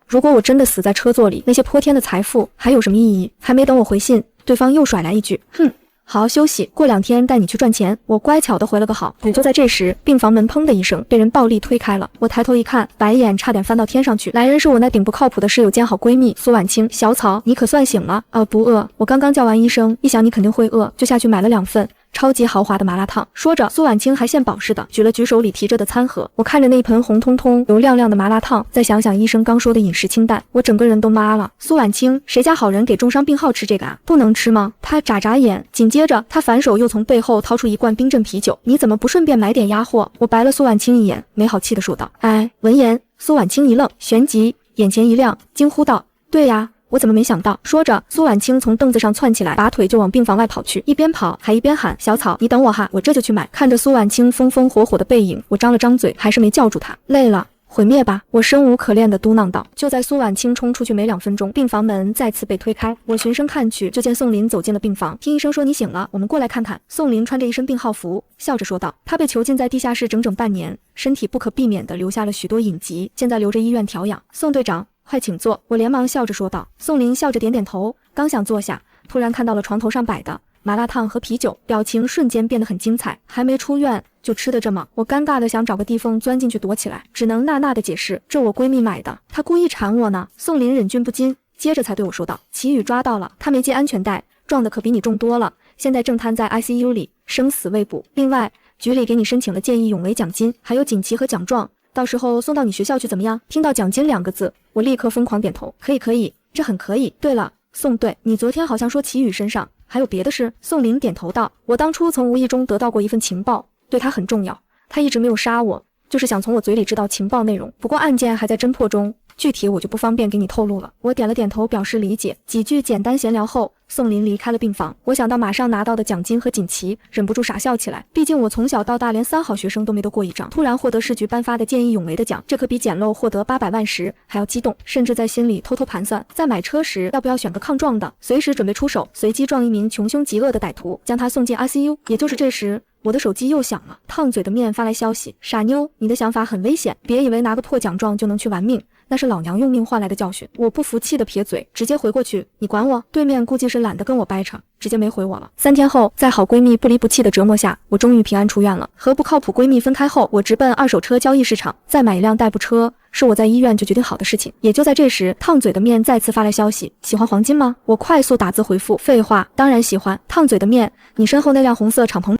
如果我真的死在车座里，那些泼天的财富还有什么意义？还没等我回信，对方又甩来一句：哼，好好休息，过2天带你去赚钱。我乖巧的回了个好。就在这时，病房门砰的一声被人暴力推开了。我抬头一看，白眼差点翻到天上去。来人是我那顶不靠谱的室友兼好闺蜜苏婉清。小草，你可算醒了？不饿，我刚刚叫完医生，一想你肯定会饿，就下去买了2份超级豪华的麻辣烫。说着，苏婉清还献宝似的举了举手里提着的餐盒。我看着那一盆红彤彤油亮亮的麻辣烫，再想想医生刚说的饮食清淡，我整个人都麻了。苏婉清，谁家好人给重伤病号吃这个啊？不能吃吗？他眨眨眼，紧接着他反手又从背后掏出一罐冰镇啤酒。你怎么不顺便买点鸭货？我白了苏婉清一眼，没好气的说道。哎，闻言，苏婉清一愣，旋即眼前一亮，惊呼道：对呀，我怎么没想到？说着，苏婉清从凳子上窜起来，拔腿就往病房外跑去，一边跑还一边喊：小草，你等我哈，我这就去买。看着苏婉清风风火火的背影，我张了张嘴，还是没叫住她。累了，毁灭吧，我生无可恋的嘟囔道。就在苏婉清冲出去没2分钟，病房门再次被推开，我循声看去，就见宋林走进了病房。听医生说你醒了，我们过来看看。宋林穿着一身病号服，笑着说道。他被囚禁在地下室整整半年，身体不可避免地留下了许多隐疾，现在留着医院调养。宋队长，快请坐，我连忙笑着说道。宋林笑着点点头，刚想坐下，突然看到了床头上摆的麻辣烫和啤酒，表情瞬间变得很精彩。还没出院就吃得这么，我尴尬的想找个地缝钻进去躲起来，只能呐的解释这我闺蜜买的，她故意馋我呢。宋林忍俊不禁，接着才对我说道：齐宇抓到了，他没系安全带，撞的可比你重多了，现在正瘫在 ICU 里，生死未卜。另外，局里给你申请了见义勇为奖金，还有锦旗和奖状，到时候送到你学校去怎么样？听到奖金2个字，我立刻疯狂点头，可以可以，这很可以。对了，宋队，你昨天好像说齐宇身上还有别的事？宋林点头道，我当初从无意中得到过一份情报，对他很重要，他一直没有杀我，就是想从我嘴里知道情报内容，不过案件还在侦破中，具体我就不方便给你透露了。我点了点头表示理解，几句简单闲聊后，宋林离开了病房。我想到马上拿到的奖金和锦旗，忍不住傻笑起来。毕竟我从小到大连3好学生都没得过一张，突然获得市局颁发的见义勇为的奖，这可比捡漏获得800万时还要激动，甚至在心里偷偷盘算，在买车时要不要选个抗撞的，随时准备出手，随机撞一名穷凶极恶的歹徒，将他送进 ICU。也就是这时，我的手机又响了，烫嘴的面发来消息：傻妞，你的想法很危险，别以为拿个破奖状就能去玩命，那是老娘用命换来的教训。我不服气的撇嘴，直接回过去，你管我？对面估计是懒得跟我掰扯，直接没回我了。3天后，在好闺蜜不离不弃的折磨下，我终于平安出院了。和不靠谱闺蜜分开后，我直奔二手车交易市场，再买一辆代步车，是我在医院就决定好的事情。也就在这时，烫嘴的面再次发来消息：喜欢黄金吗？我快速打字回复：废话，当然喜欢。烫嘴的面，你身后那辆红色敞篷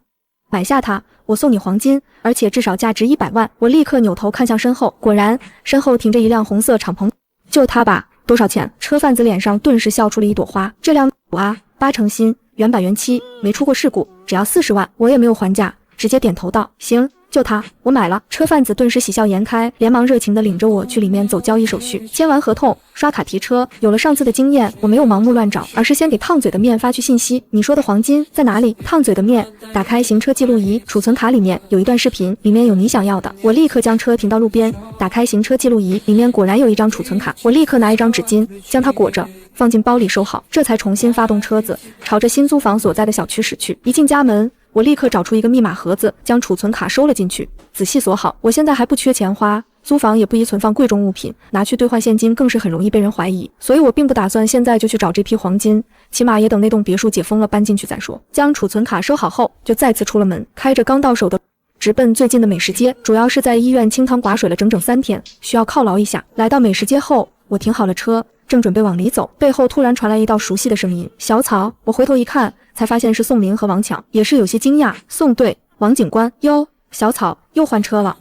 买下它，我送你黄金，而且至少价值100万。我立刻扭头看向身后，果然身后停着一辆红色敞篷，就它吧，多少钱？车贩子脸上顿时笑出了一朵花。这辆8成新，原版原漆，没出过事故，只要40万。我也没有还价，直接点头道：行，就它，我买了。车贩子顿时喜笑颜开，连忙热情地领着我去里面走交易手续。签完合同，刷卡提车。有了上次的经验，我没有盲目乱找，而是先给烫嘴的面发去信息：你说的黄金在哪里？烫嘴的面打开行车记录仪，储存卡里面有一段视频，里面有你想要的。我立刻将车停到路边，打开行车记录仪，里面果然有一张储存卡。我立刻拿一张纸巾将它裹着，放进包里收好，这才重新发动车子，朝着新租房所在的小区驶去。一进家门，我立刻找出一个密码盒子，将储存卡收了进去，仔细锁好。我现在还不缺钱花，租房也不宜存放贵重物品，拿去兑换现金更是很容易被人怀疑，所以我并不打算现在就去找这批黄金，起码也等那栋别墅解封了搬进去再说。将储存卡收好后，就再次出了门，开着刚到手的直奔最近的美食街，主要是在医院清汤寡水了整整3天，需要犒劳一下。来到美食街后，我停好了车，正准备往里走，背后突然传来一道熟悉的声音：小草。我回头一看，才发现是宋林和王强，也是有些惊讶。宋队，王警官，哟，小草又换车了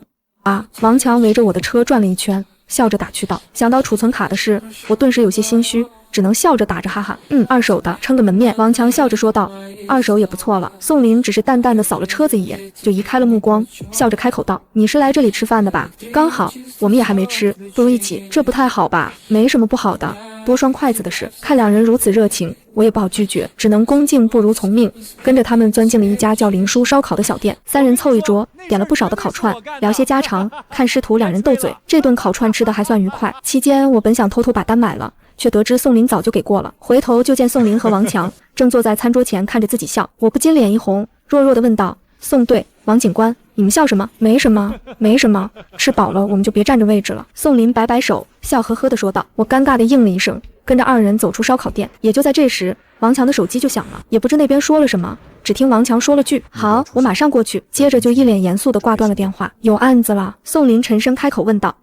啊！王强围着我的车转了一圈，笑着打趣道。想到储存卡的事，我顿时有些心虚，只能笑着打着哈哈。二手的，撑个门面。王强笑着说道。二手也不错了。宋林只是淡淡的扫了车子一眼，就移开了目光，笑着开口道：你是来这里吃饭的吧？刚好我们也还没吃，不如一起。这不太好吧？没什么不好的，多双筷子的事。看两人如此热情，我也不好拒绝，只能恭敬不如从命，跟着他们钻进了一家叫林叔烧烤的小店。3人凑一桌，点了不少的烤串，聊些家常，看师徒两人斗嘴。这顿烤串吃得还算愉快，期间我本想偷偷把单买了，却得知宋林早就给过了。回头就见宋林和王强正坐在餐桌前看着自己笑，我不禁脸一红，弱弱地问道：宋队，王警官，你们笑什么？没什么，没什么，吃饱了我们就别占着位置了。宋林摆摆手，笑呵呵地说道。我尴尬地应了一声，跟着2人走出烧烤店。也就在这时，王强的手机就响了，也不知那边说了什么，只听王强说了句好，我马上过去，接着就一脸严肃地挂断了电话。有案子了？宋林沉声开口问道。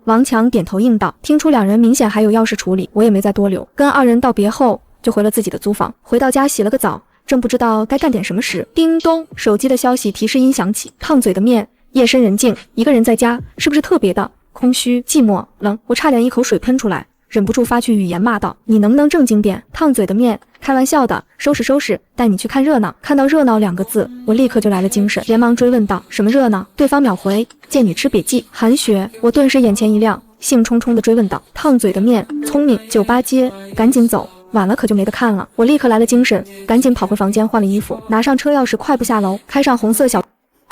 王强点头应道。听出2人明显还有要事处理，我也没再多留，跟2人道别后就回了自己的租房。回到家洗了个澡，正不知道该干点什么时，叮咚，手机的消息提示音响起。烫嘴的面，夜深人静，一个人在家，是不是特别的空虚、寂寞、冷？我差点一口水喷出来，忍不住发去语言骂道：你能不能正经点？烫嘴的面，开玩笑的，收拾收拾，带你去看热闹。看到热闹2个字，我立刻就来了精神，连忙追问道：什么热闹？对方秒回：见你吃瘪记。韩雪。我顿时眼前一亮，兴冲冲地追问道。烫嘴的面，聪明，酒吧街，赶紧走，晚了可就没得看了。我立刻来了精神，赶紧跑回房间换了衣服，拿上车钥匙，快步下楼，开上红色小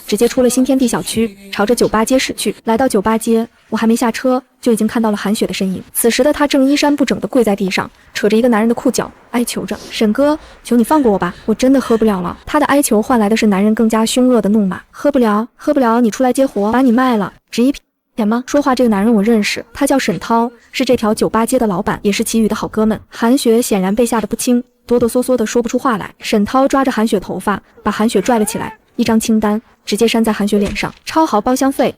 直接出了新天地小区，朝着酒吧街驶去。来到酒吧街，我还没下车，就已经看到了韩雪的身影。此时的她正衣衫不整地跪在地上，扯着一个男人的裤脚，哀求着：沈哥，求你放过我吧，我真的喝不了了。她的哀求换来的是男人更加凶恶的怒骂：喝不了，喝不了，你出来接活，把你卖了，值一钱吗？说话这个男人我认识，他叫沈涛，是这条酒吧街的老板，也是齐宇的好哥们。韩雪显然被吓得不轻，哆哆嗦嗦的说不出话来。沈涛抓着韩雪头发，把韩雪拽了起来，一张清单直接扇在韩雪脸上，超豪包厢费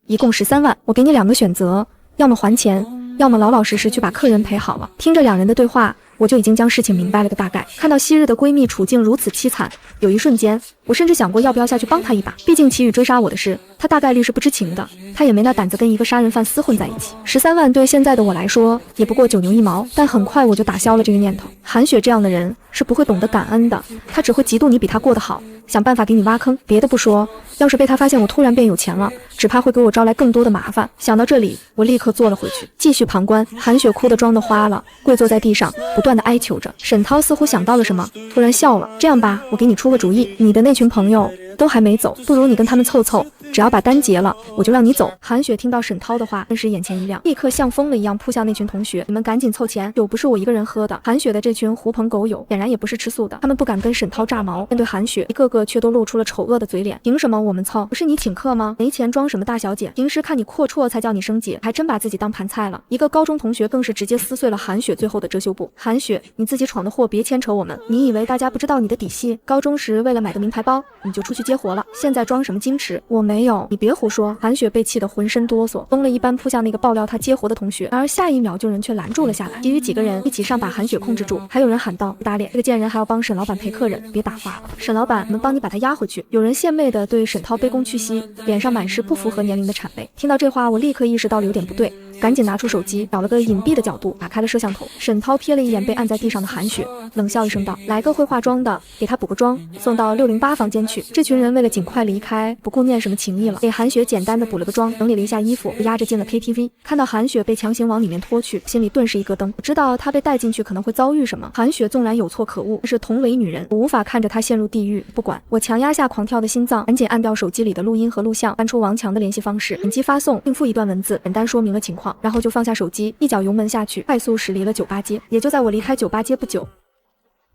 一共13万，我给你2个选择，要么还钱，要么老老实实去把客人陪好了。听着两人的对话，我就已经将事情明白了个大概。看到昔日的闺蜜处境如此凄惨，有一瞬间我甚至想过要不要下去帮她一把。毕竟齐宇追杀我的事，他大概率是不知情的，他也没那胆子跟一个杀人犯厮混在一起。13万对现在的我来说也不过9牛1毛，但很快我就打消了这个念头。韩雪这样的人是不会懂得感恩的，她只会嫉妒你比她过得好，想办法给你挖坑。别的不说，要是被她发现我突然变有钱了，只怕会给我招来更多的麻烦。想到这里，我立刻坐了回去，继续旁观。韩雪哭得妆都花了，跪坐在地上，不断的哀求着。沈涛似乎想到了什么，突然笑了。这样吧，我给你出个主意，你的那群朋友都还没走，不如你跟他们凑凑，只要把单结了，我就让你走。韩雪听到沈涛的话，顿时眼前一亮，立刻像疯了一样扑向那群同学，你们赶紧凑钱，酒不是我一个人喝的。韩雪的这群狐朋狗友显然也不是吃素的，他们不敢跟沈涛炸毛，面对韩雪，一个个却都露出了丑恶的嘴脸。凭什么我们凑？不是你请客吗？没钱装什么大小姐？平时看你阔绰才叫你生姐，还真把自己当盘菜了。一个高中同学更是直接撕碎了韩雪最后的遮羞布。韩雪，你自己闯的祸，别牵扯我们。你以为大家不知道你的底细？高中时为了买个名牌包，你就出去接活了，现在装什么矜持？我没有，你别胡说。韩雪被气得浑身哆嗦，疯了一般扑向那个爆料她接活的同学，然而下一秒就人却拦住了下来。其余几个人一起上把韩雪控制住，还有人喊道：不打脸，这个贱人还要帮沈老板陪客人，别打话了。沈老板，我们帮你把他押回去。有人献媚的对沈涛卑躬屈膝，脸上满是不符合年龄的谄媚。听到这话，我立刻意识到了有点不对，赶紧拿出手机，找了个隐蔽的角度，打开了摄像头。沈涛瞥了一眼被按在地上的韩雪，冷笑一声道：来个会化妆的，给她补个妆，送到608房间去。这群人为了尽快离开，不顾念什么情谊了，给韩雪简单的补了个妆，整理了一下衣服，压着进了 KTV。看到韩雪被强行往里面拖去，心里顿时一咯噔。我知道她被带进去可能会遭遇什么。韩雪纵然有错可恶，但是同为女人，我无法看着她陷入地狱。不管，我强压下狂跳的心脏，赶紧按掉手机里的录音和录像，翻出王强的联系方式，点击发送，并附一段文字，简单说明了情况，然后就放下手机，一脚油门下去，快速驶离了酒吧街。也就在我离开酒吧街不久，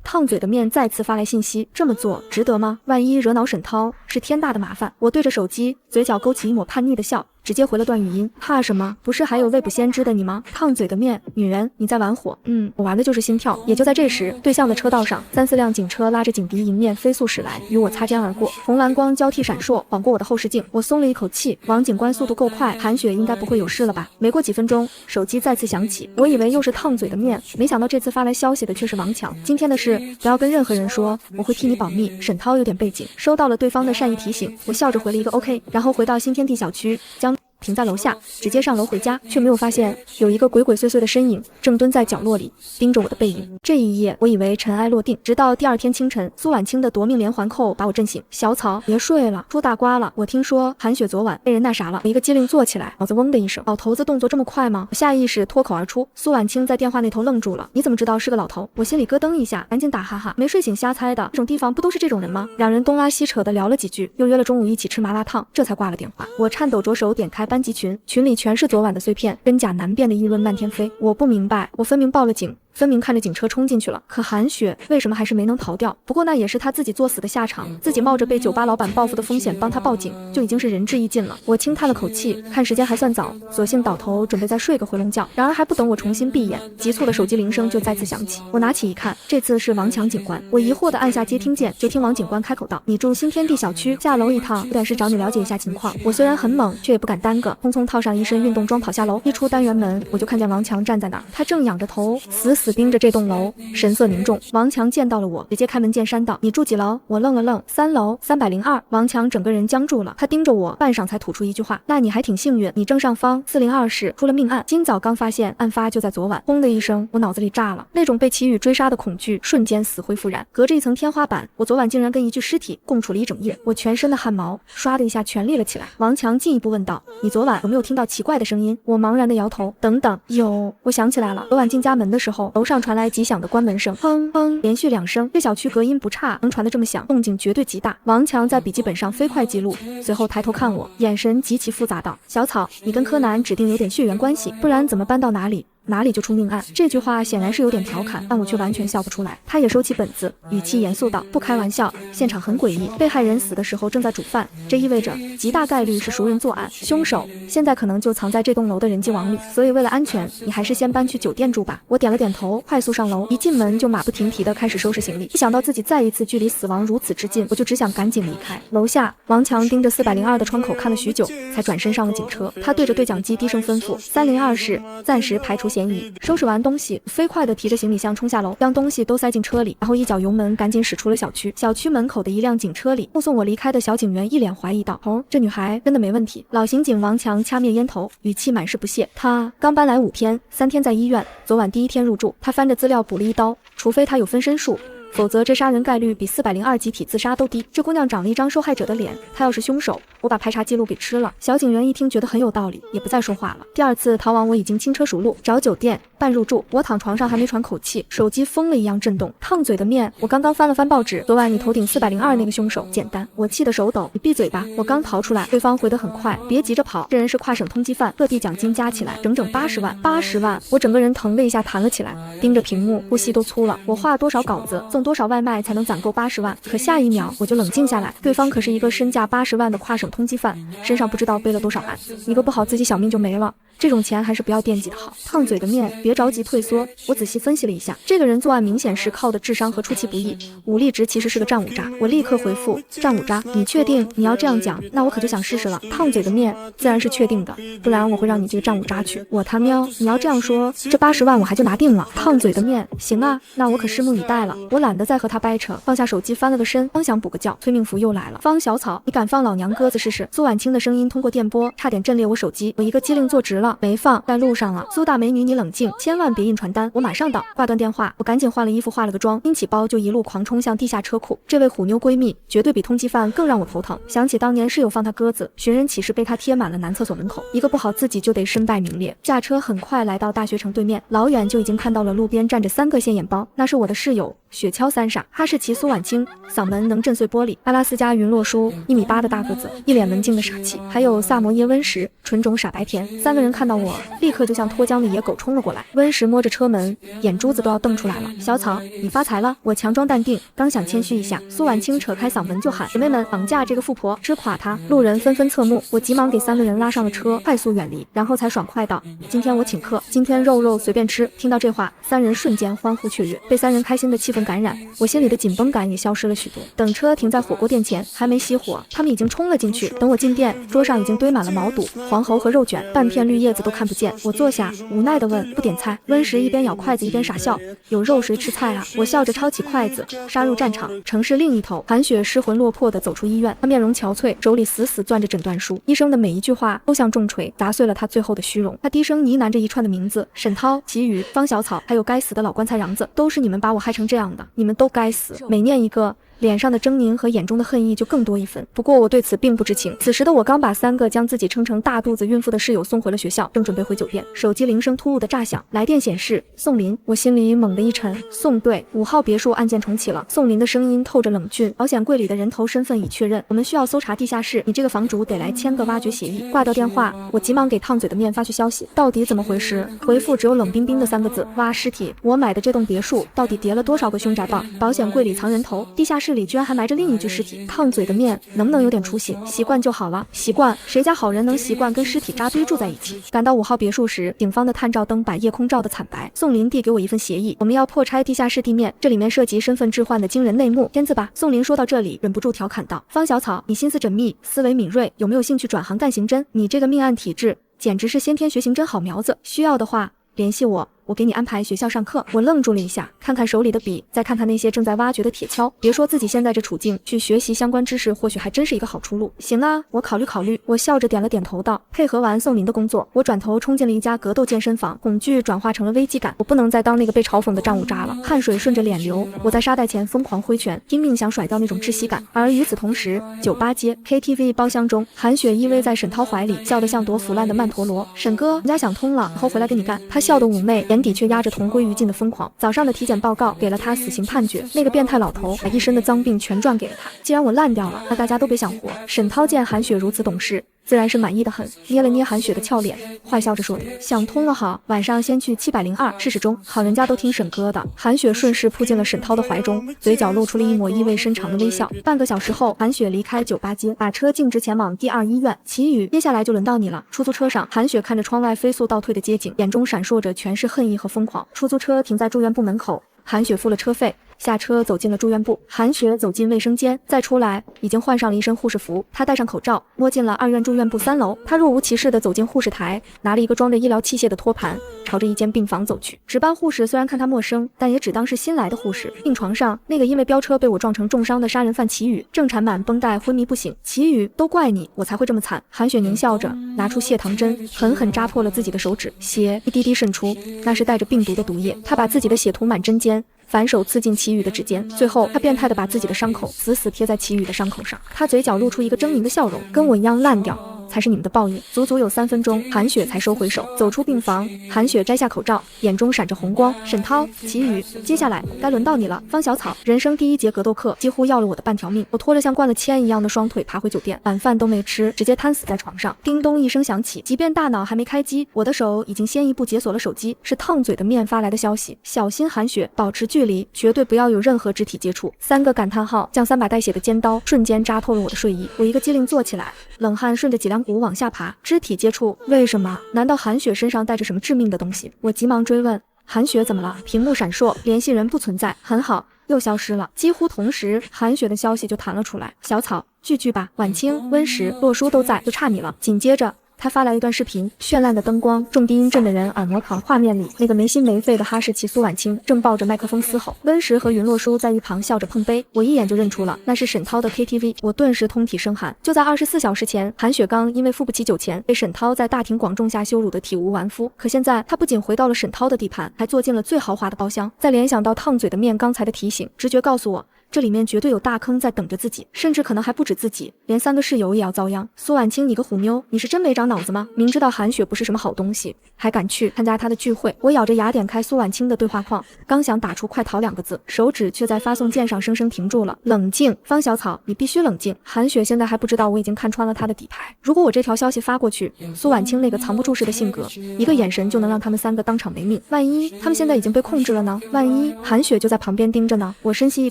烫嘴的面再次发来信息，这么做值得吗？万一惹恼沈涛，是天大的麻烦。我对着手机，嘴角勾起一抹叛逆的笑，直接回了段语音，怕什么？不是还有未卜先知的你吗？烫嘴的面，女人你在玩火？我玩的就是心跳。也就在这时，对向的车道上3、4辆警车拉着警笛迎面飞速驶来，与我擦肩而过，红蓝光交替闪烁，晃过我的后视镜。我松了一口气，王警官速度够快，韩雪应该不会有事了吧？没过几分钟，手机再次响起，我以为又是烫嘴的面，没想到这次发来消息的却是王强。今天的事不要跟任何人说，我会替你保密。沈涛有点背景，收到了对方的善意提醒，我笑着回了一个 OK， 然后回到新天地小区，将停在楼下，直接上楼回家，却没有发现有一个鬼鬼祟祟的身影正蹲在角落里盯着我的背影。这一夜我以为尘埃落定，直到第二天清晨，苏婉清的夺命连环扣把我震醒。小草别睡了，出大瓜了，我听说韩雪昨晚被人那啥了。我一个机灵坐起来，脑子嗡的一声，老头子动作这么快吗？我下意识脱口而出。苏婉清在电话那头愣住了，你怎么知道是个老头？我心里咯噔一下，赶紧打哈哈，没睡醒瞎猜的，这种地方不都是这种人吗？两人东拉西扯的聊了几句，又约了中午一起吃麻辣烫，这才挂了电话。我颤抖着手点开班级群，群里全是昨晚的碎片，真假难辨的议论漫天飞。我不明白，我分明报了警，分明看着警车冲进去了，可韩雪为什么还是没能逃掉？不过那也是她自己作死的下场，自己冒着被酒吧老板报复的风险帮他报警，就已经是仁至义尽了。我轻叹了口气，看时间还算早，索性倒头准备再睡个回笼觉。然而还不等我重新闭眼，急促的手机铃声就再次响起。我拿起一看，这次是王强警官。我疑惑的按下接听键，就听王警官开口道：你住新天地小区，下楼一趟，有点事找你了解一下情况。我虽然很猛，却也不敢耽搁，匆匆套上一身运动装跑下楼。一出单元门，我就看见王强站在那儿，他正仰着头死死盯着这栋楼，神色凝重。王强见到了我，直接开门见山道：你住几楼？我愣了愣，3楼302。王强整个人僵住了，他盯着我半晌才吐出一句话：那你还挺幸运，你正上方402室出了命案，今早刚发现，案发就在昨晚。轰的一声，我脑子里炸了，那种被齐宇追杀的恐惧瞬间死灰复燃。隔着一层天花板，我昨晚竟然跟一具尸体共处了一整夜，我全身的汗毛唰的一下全立了起来。王强进一步问道：你昨晚有没有听到奇怪的声音？我茫然的摇头。等等，有，我想起来了，昨晚进家门的时候，楼上传来极响的关门声，砰砰连续2声。这小区隔音不差，能传得这么响，动静绝对极大。王强在笔记本上飞快记录，随后抬头看我，眼神极其复杂道：小草，你跟柯南指定有点血缘关系，不然怎么搬到哪里哪里就出命案。这句话显然是有点调侃，但我却完全笑不出来。他也收起本子，语气严肃道：“不开玩笑，现场很诡异，被害人死的时候正在煮饭，这意味着极大概率是熟人作案，凶手现在可能就藏在这栋楼的人际网里，所以为了安全，你还是先搬去酒店住吧。”我点了点头，快速上楼，一进门就马不停蹄地开始收拾行李。一想到自己再一次距离死亡如此之近，我就只想赶紧离开。楼下，王强盯着402的窗口看了许久，才转身上了警车。他对着对讲机低声吩咐：“302室，暂时排除嫌疑。”收拾完东西，飞快地提着行李箱冲下楼，将东西都塞进车里，然后一脚油门赶紧驶出了小区。小区门口的一辆警车里，目送我离开的小警员一脸怀疑道：“头，这女孩真的没问题？”老刑警王强掐灭烟头，语气满是不屑：“她刚搬来5天，3天在医院，昨晚第1天入住。”他翻着资料补了一刀，除非她有分身术，否则这杀人概率比402集体自杀都低。这姑娘长了一张受害者的脸，她要是凶手，我把排查记录给吃了。小警员一听觉得很有道理，也不再说话了。第二次逃亡我已经轻车熟路，找酒店办入住。我躺床上还没喘口气，手机疯了一样震动。烫嘴的面，我刚刚翻了翻报纸，昨晚你头顶402那个凶手简单。我气得手抖，你闭嘴吧！我刚逃出来，对方回得很快，别急着跑，这人是跨省通缉犯，各地奖金加起来整整80万，80万！我整个人疼的一下弹了起来，盯着屏幕，呼吸都粗了。我画多少稿子，送多少外卖才能攒够80万？可下一秒我就冷静下来，对方可是一个身价80万的跨省通缉犯，身上不知道背了多少案，一个不好自己小命就没了。这种钱还是不要惦记的好。烫嘴的面，别着急退缩。我仔细分析了一下，这个人作案明显是靠的智商和出其不意，武力值其实是个战五渣。我立刻回复：战五渣？你确定？你要这样讲，那我可就想试试了。烫嘴的面，自然是确定的，不然我会让你这个战五渣去。我他喵！你要这样说，这80万我还就拿定了。烫嘴的面，行啊，那我可拭目以待了。我懒得再和他掰扯，放下手机翻了个身，刚想补个觉，催命符又来了。方小草，你敢放老娘鸽子试试？苏婉清的声音通过电波，差点震裂我手机。我一个机灵坐直了，没放，在路上了。苏大美女，你冷静，千万别印传单，我马上到。挂断电话，我赶紧换了衣服，化了个妆，拎起包就一路狂冲向地下车库。这位虎妞闺蜜绝对比通缉犯更让我头疼。想起当年室友放她鸽子，寻人启事被她贴满了男厕所门口，一个不好自己就得身败名裂。驾车很快来到大学城对面，老远就已经看到了路边站着3个现眼包，那是我的室友雪橇三傻，哈士奇苏婉清，嗓门能震碎玻璃；阿拉斯加云洛书1.8米的大个子，一脸文静的傻气；还有萨摩耶温实，纯种傻白甜。3个人看到我，立刻就像脱缰的野狗冲了过来。温实摸着车门，眼珠子都要瞪出来了。小草，你发财了！我强装淡定，刚想谦虚一下，苏婉清扯开嗓门就喊：姐妹们，绑架这个富婆，吃垮她！路人纷纷侧目，我急忙给3个人拉上了车，快速远离，然后才爽快道：今天我请客，今天肉随便吃。听到这话，3人瞬间欢呼雀跃，被3人开心的气氛感染，我心里的紧绷感也消失了许多。等车停在火锅店前，还没熄火，他们已经冲了进去。等我进店，桌上已经堆满了毛肚、黄喉和肉卷，半片绿叶子都看不见。我坐下，无奈地问：不点菜？温实一边咬筷子一边傻笑：有肉谁吃菜啊？我笑着抄起筷子，杀入战场。城市另一头，韩雪失魂落魄地走出医院，她面容憔悴，手里死死攥着诊断书。医生的每一句话都像重锤，砸碎了她最后的虚荣。她低声呢喃着一串的名字：沈涛、齐宇、方小草，还有该死的老棺材瓤子，都是你们把我害成这样的，你们都该死！每念一个，脸上的狰狞和眼中的恨意就更多一分。不过我对此并不知情。此时的我刚把3个将自己称成大肚子孕妇的室友送回了学校，正准备回酒店，手机铃声突兀的炸响，来电显示宋林。我心里猛地一沉，宋对，5号别墅案件重启了。宋林的声音透着冷峻。保险柜里的人头身份已确认，我们需要搜查地下室，你这个房主得来签个挖掘协议。挂掉电话，我急忙给烫嘴的面发去消息，到底怎么回事？回复只有冷冰冰的3个字：挖尸体。我买的这栋别墅到底叠了多少个凶宅棒？保险柜里藏人头，地下室里居然还埋着另一具尸体。烫嘴的面，能不能有点出息？习惯就好了。习惯？谁家好人能习惯跟尸体扎堆住在一起？赶到5号别墅时，警方的探照灯把夜空照得惨白。宋林递给我一份协议，我们要破拆地下室地面，这里面涉及身份置换的惊人内幕。签字吧。宋林说到这里，忍不住调侃道：方小草，你心思缜密，思维敏锐，有没有兴趣转行干刑侦？你这个命案体质简直是先天学刑侦好苗子，需要的话联系我，我给你安排学校上课。我愣住了一下，看看手里的笔，再看看那些正在挖掘的铁锹，别说自己现在这处境，去学习相关知识或许还真是一个好出路。行啊，我考虑考虑。我笑着点了点头道。配合完宋林的工作，我转头冲进了一家格斗健身房，恐惧转化成了危机感。我不能再当那个被嘲讽的战五渣了。汗水顺着脸流，我在沙袋前疯狂挥拳，拼命想甩掉那种窒息感。而与此同时，酒吧街 KTV 包厢中，韩雪依偎在沈涛怀里，笑得像朵腐烂的曼陀罗。沈哥，人家想通了，以后回来跟你干。他笑得妩媚，眼底却压着同归于尽的疯狂。早上的体检报告给了他死刑判决，那个变态老头把一身的脏病全转给了他。既然我烂掉了，那大家都别想活。沈涛见韩雪如此懂事，自然是满意的很，捏了捏韩雪的俏脸，坏笑着说道：“想通了好，晚上先去702试试钟。好人家都听沈哥的。”韩雪顺势扑进了沈涛的怀中，嘴角露出了一抹意味深长的微笑。半个小时后，韩雪离开酒吧街，把车径直前往第2医院。齐宇，接下来就轮到你了。出租车上，韩雪看着窗外飞速倒退的街景，眼中闪烁着全是恨意和疯狂。出租车停在住院部门口，韩雪付了车费，下车走进了住院部。韩雪走进卫生间，再出来已经换上了一身护士服。她戴上口罩，摸进了2院住院部3楼。她若无其事地走进护士台，拿了一个装着医疗器械的托盘，朝着一间病房走去。值班护士虽然看她陌生，但也只当是新来的护士。病床上，那个因为飙车被我撞成重伤的杀人犯齐宇，正缠满绷带昏迷不醒。齐宇，都怪你，我才会这么惨。韩雪狞笑着，拿出泻糖针，狠狠扎破了自己的手指，血一滴滴渗出，那是带着病毒的毒液。她把自己的血涂满针尖，反手刺进齐宇的指尖，最后他变态地把自己的伤口死死贴在齐宇的伤口上。他嘴角露出一个狰狞的笑容，跟我一样烂掉才是你们的报应。足足有3分钟，韩雪才收回手，走出病房。韩雪摘下口罩，眼中闪着红光。沈涛，齐宇，接下来该轮到你了。方小草，人生第1节格斗课几乎要了我的半条命。我拖着像灌了铅一样的双腿爬回酒店，晚饭都没吃，直接瘫死在床上。叮咚一声响起，即便大脑还没开机，我的手已经先一步解锁了手机。是烫嘴的面发来的消息：小心韩雪，保持距离，绝对不要有任何肢体接触。3个感叹号，像3把带血的尖刀，瞬间扎透了我的睡衣。我一个机灵坐起来，冷汗顺着脊梁骨往下爬。肢体接触？为什么？难道韩雪身上带着什么致命的东西？我急忙追问：韩雪怎么了？屏幕闪烁，联系人不存在。很好，又消失了。几乎同时，韩雪的消息就弹了出来：小草，聚吧，晚清、温实、洛书都在，就差你了。紧接着他发来一段视频，绚烂的灯光，重低音震的人耳膜疼。画面里，那个没心没肺的哈士奇苏婉清正抱着麦克风嘶吼，温实和云洛书在一旁笑着碰杯。我一眼就认出了，那是沈涛的 KTV。我顿时通体生寒。就在24小时前，韩雪刚因为付不起酒钱，被沈涛在大庭广众下羞辱的体无完肤。可现在，他不仅回到了沈涛的地盘，还坐进了最豪华的包厢。再联想到烫嘴的面刚才的提醒，直觉告诉我，这里面绝对有大坑在等着自己，甚至可能还不止自己，连3个室友也要遭殃。苏婉清，你个虎妞，你是真没长脑子吗？明知道韩雪不是什么好东西，还敢去参加她的聚会。我咬着牙点开苏婉清的对话框，刚想打出快逃2个字，手指却在发送键上生生停住了。冷静，方小草，你必须冷静。韩雪现在还不知道我已经看穿了她的底牌。如果我这条消息发过去，苏婉清那个藏不住式的性格，一个眼神就能让他们3个当场没命。万一他们现在已经被控制了呢？万一韩雪就在旁边盯着呢？我深吸一